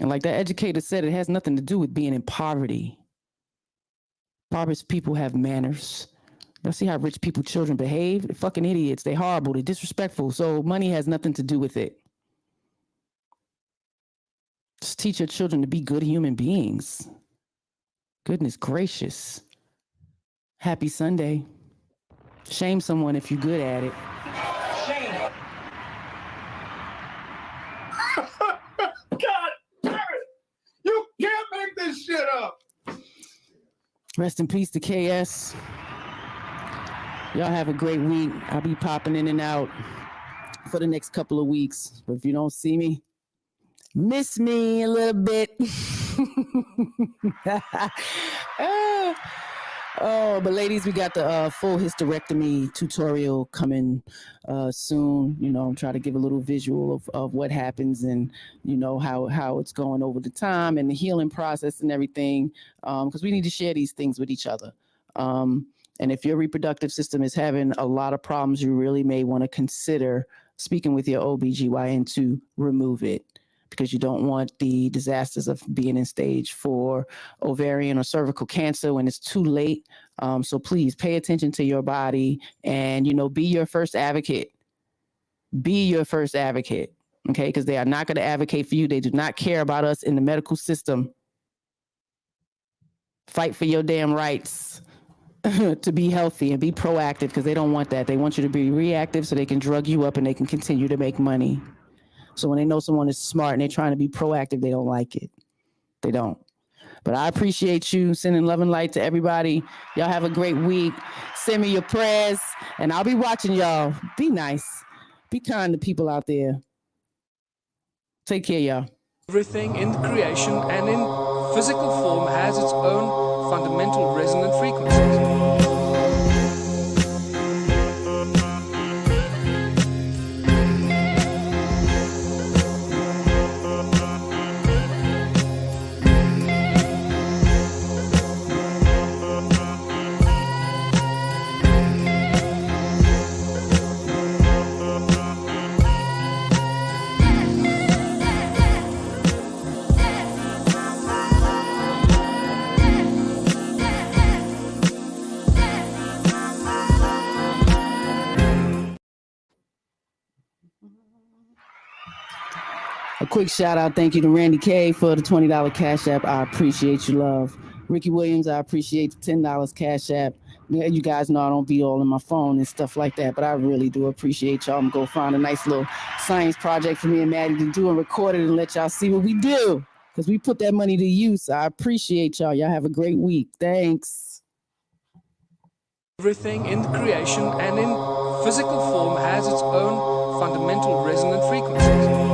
And like that educator said, it has nothing to do with being in poverty. Impoverished people have manners. Y'all see how rich people, children behave? They're fucking idiots. They're horrible. They're disrespectful. So money has nothing to do with it. Just teach your children to be good human beings. Goodness gracious. Happy Sunday. Shame someone if you're good at it. Shame. God damn it! You can't make this shit up. Rest in peace to KS. Y'all have a great week. I'll be popping in and out for the next couple of weeks. But if you don't see me, miss me a little bit. Oh, but ladies, we got the full hysterectomy tutorial coming soon. You know, I'm trying to give a little visual of what happens and, you know, how it's going over the time and the healing process and everything, because we need to share these things with each other. And if your reproductive system is having a lot of problems, you really may want to consider speaking with your OBGYN to remove it, because you don't want the disasters of being in stage 4 ovarian or cervical cancer when it's too late. So please pay attention to your body and, you know, be your first advocate. Be your first advocate, okay? Because they are not going to advocate for you. They do not care about us in the medical system. Fight for your damn rights to be healthy and be proactive, because they don't want that. They want you to be reactive so they can drug you up and they can continue to make money. So when they know someone is smart and they're trying to be proactive, they don't like it. They don't. But I appreciate you sending love and light to everybody. Y'all have a great week. Send me your prayers and I'll be watching y'all. Be nice. Be kind to people out there. Take care, y'all. Everything in creation and in physical form has its own fundamental resonant frequencies. A quick shout out, thank you to Randy K for the $20 Cash App. I appreciate you, love. Ricky Williams, I appreciate the $10 Cash App. Yeah, you guys know I don't be all in my phone and stuff like that, but I really do appreciate y'all. I'm gonna go find a nice little science project for me and Maddie to do and record it and let y'all see what we do, because we put that money to use. I appreciate y'all. Y'all have a great week. Thanks. Everything in creation and in physical form has its own fundamental resonant frequencies.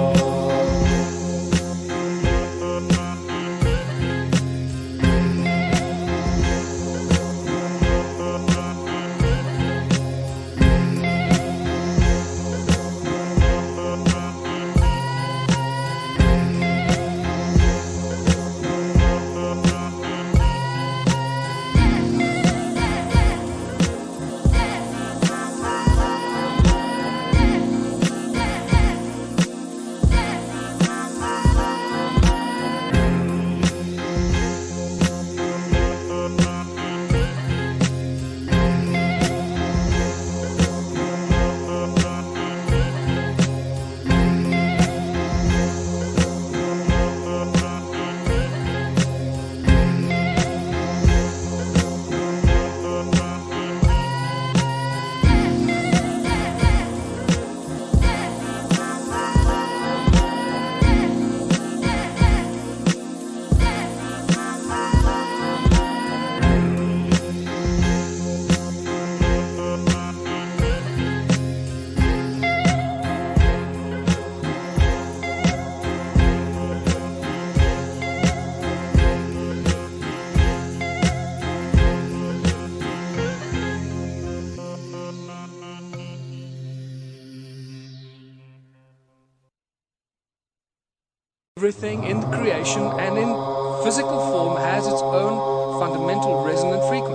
everything in creation and in physical form has its own fundamental resonant frequency.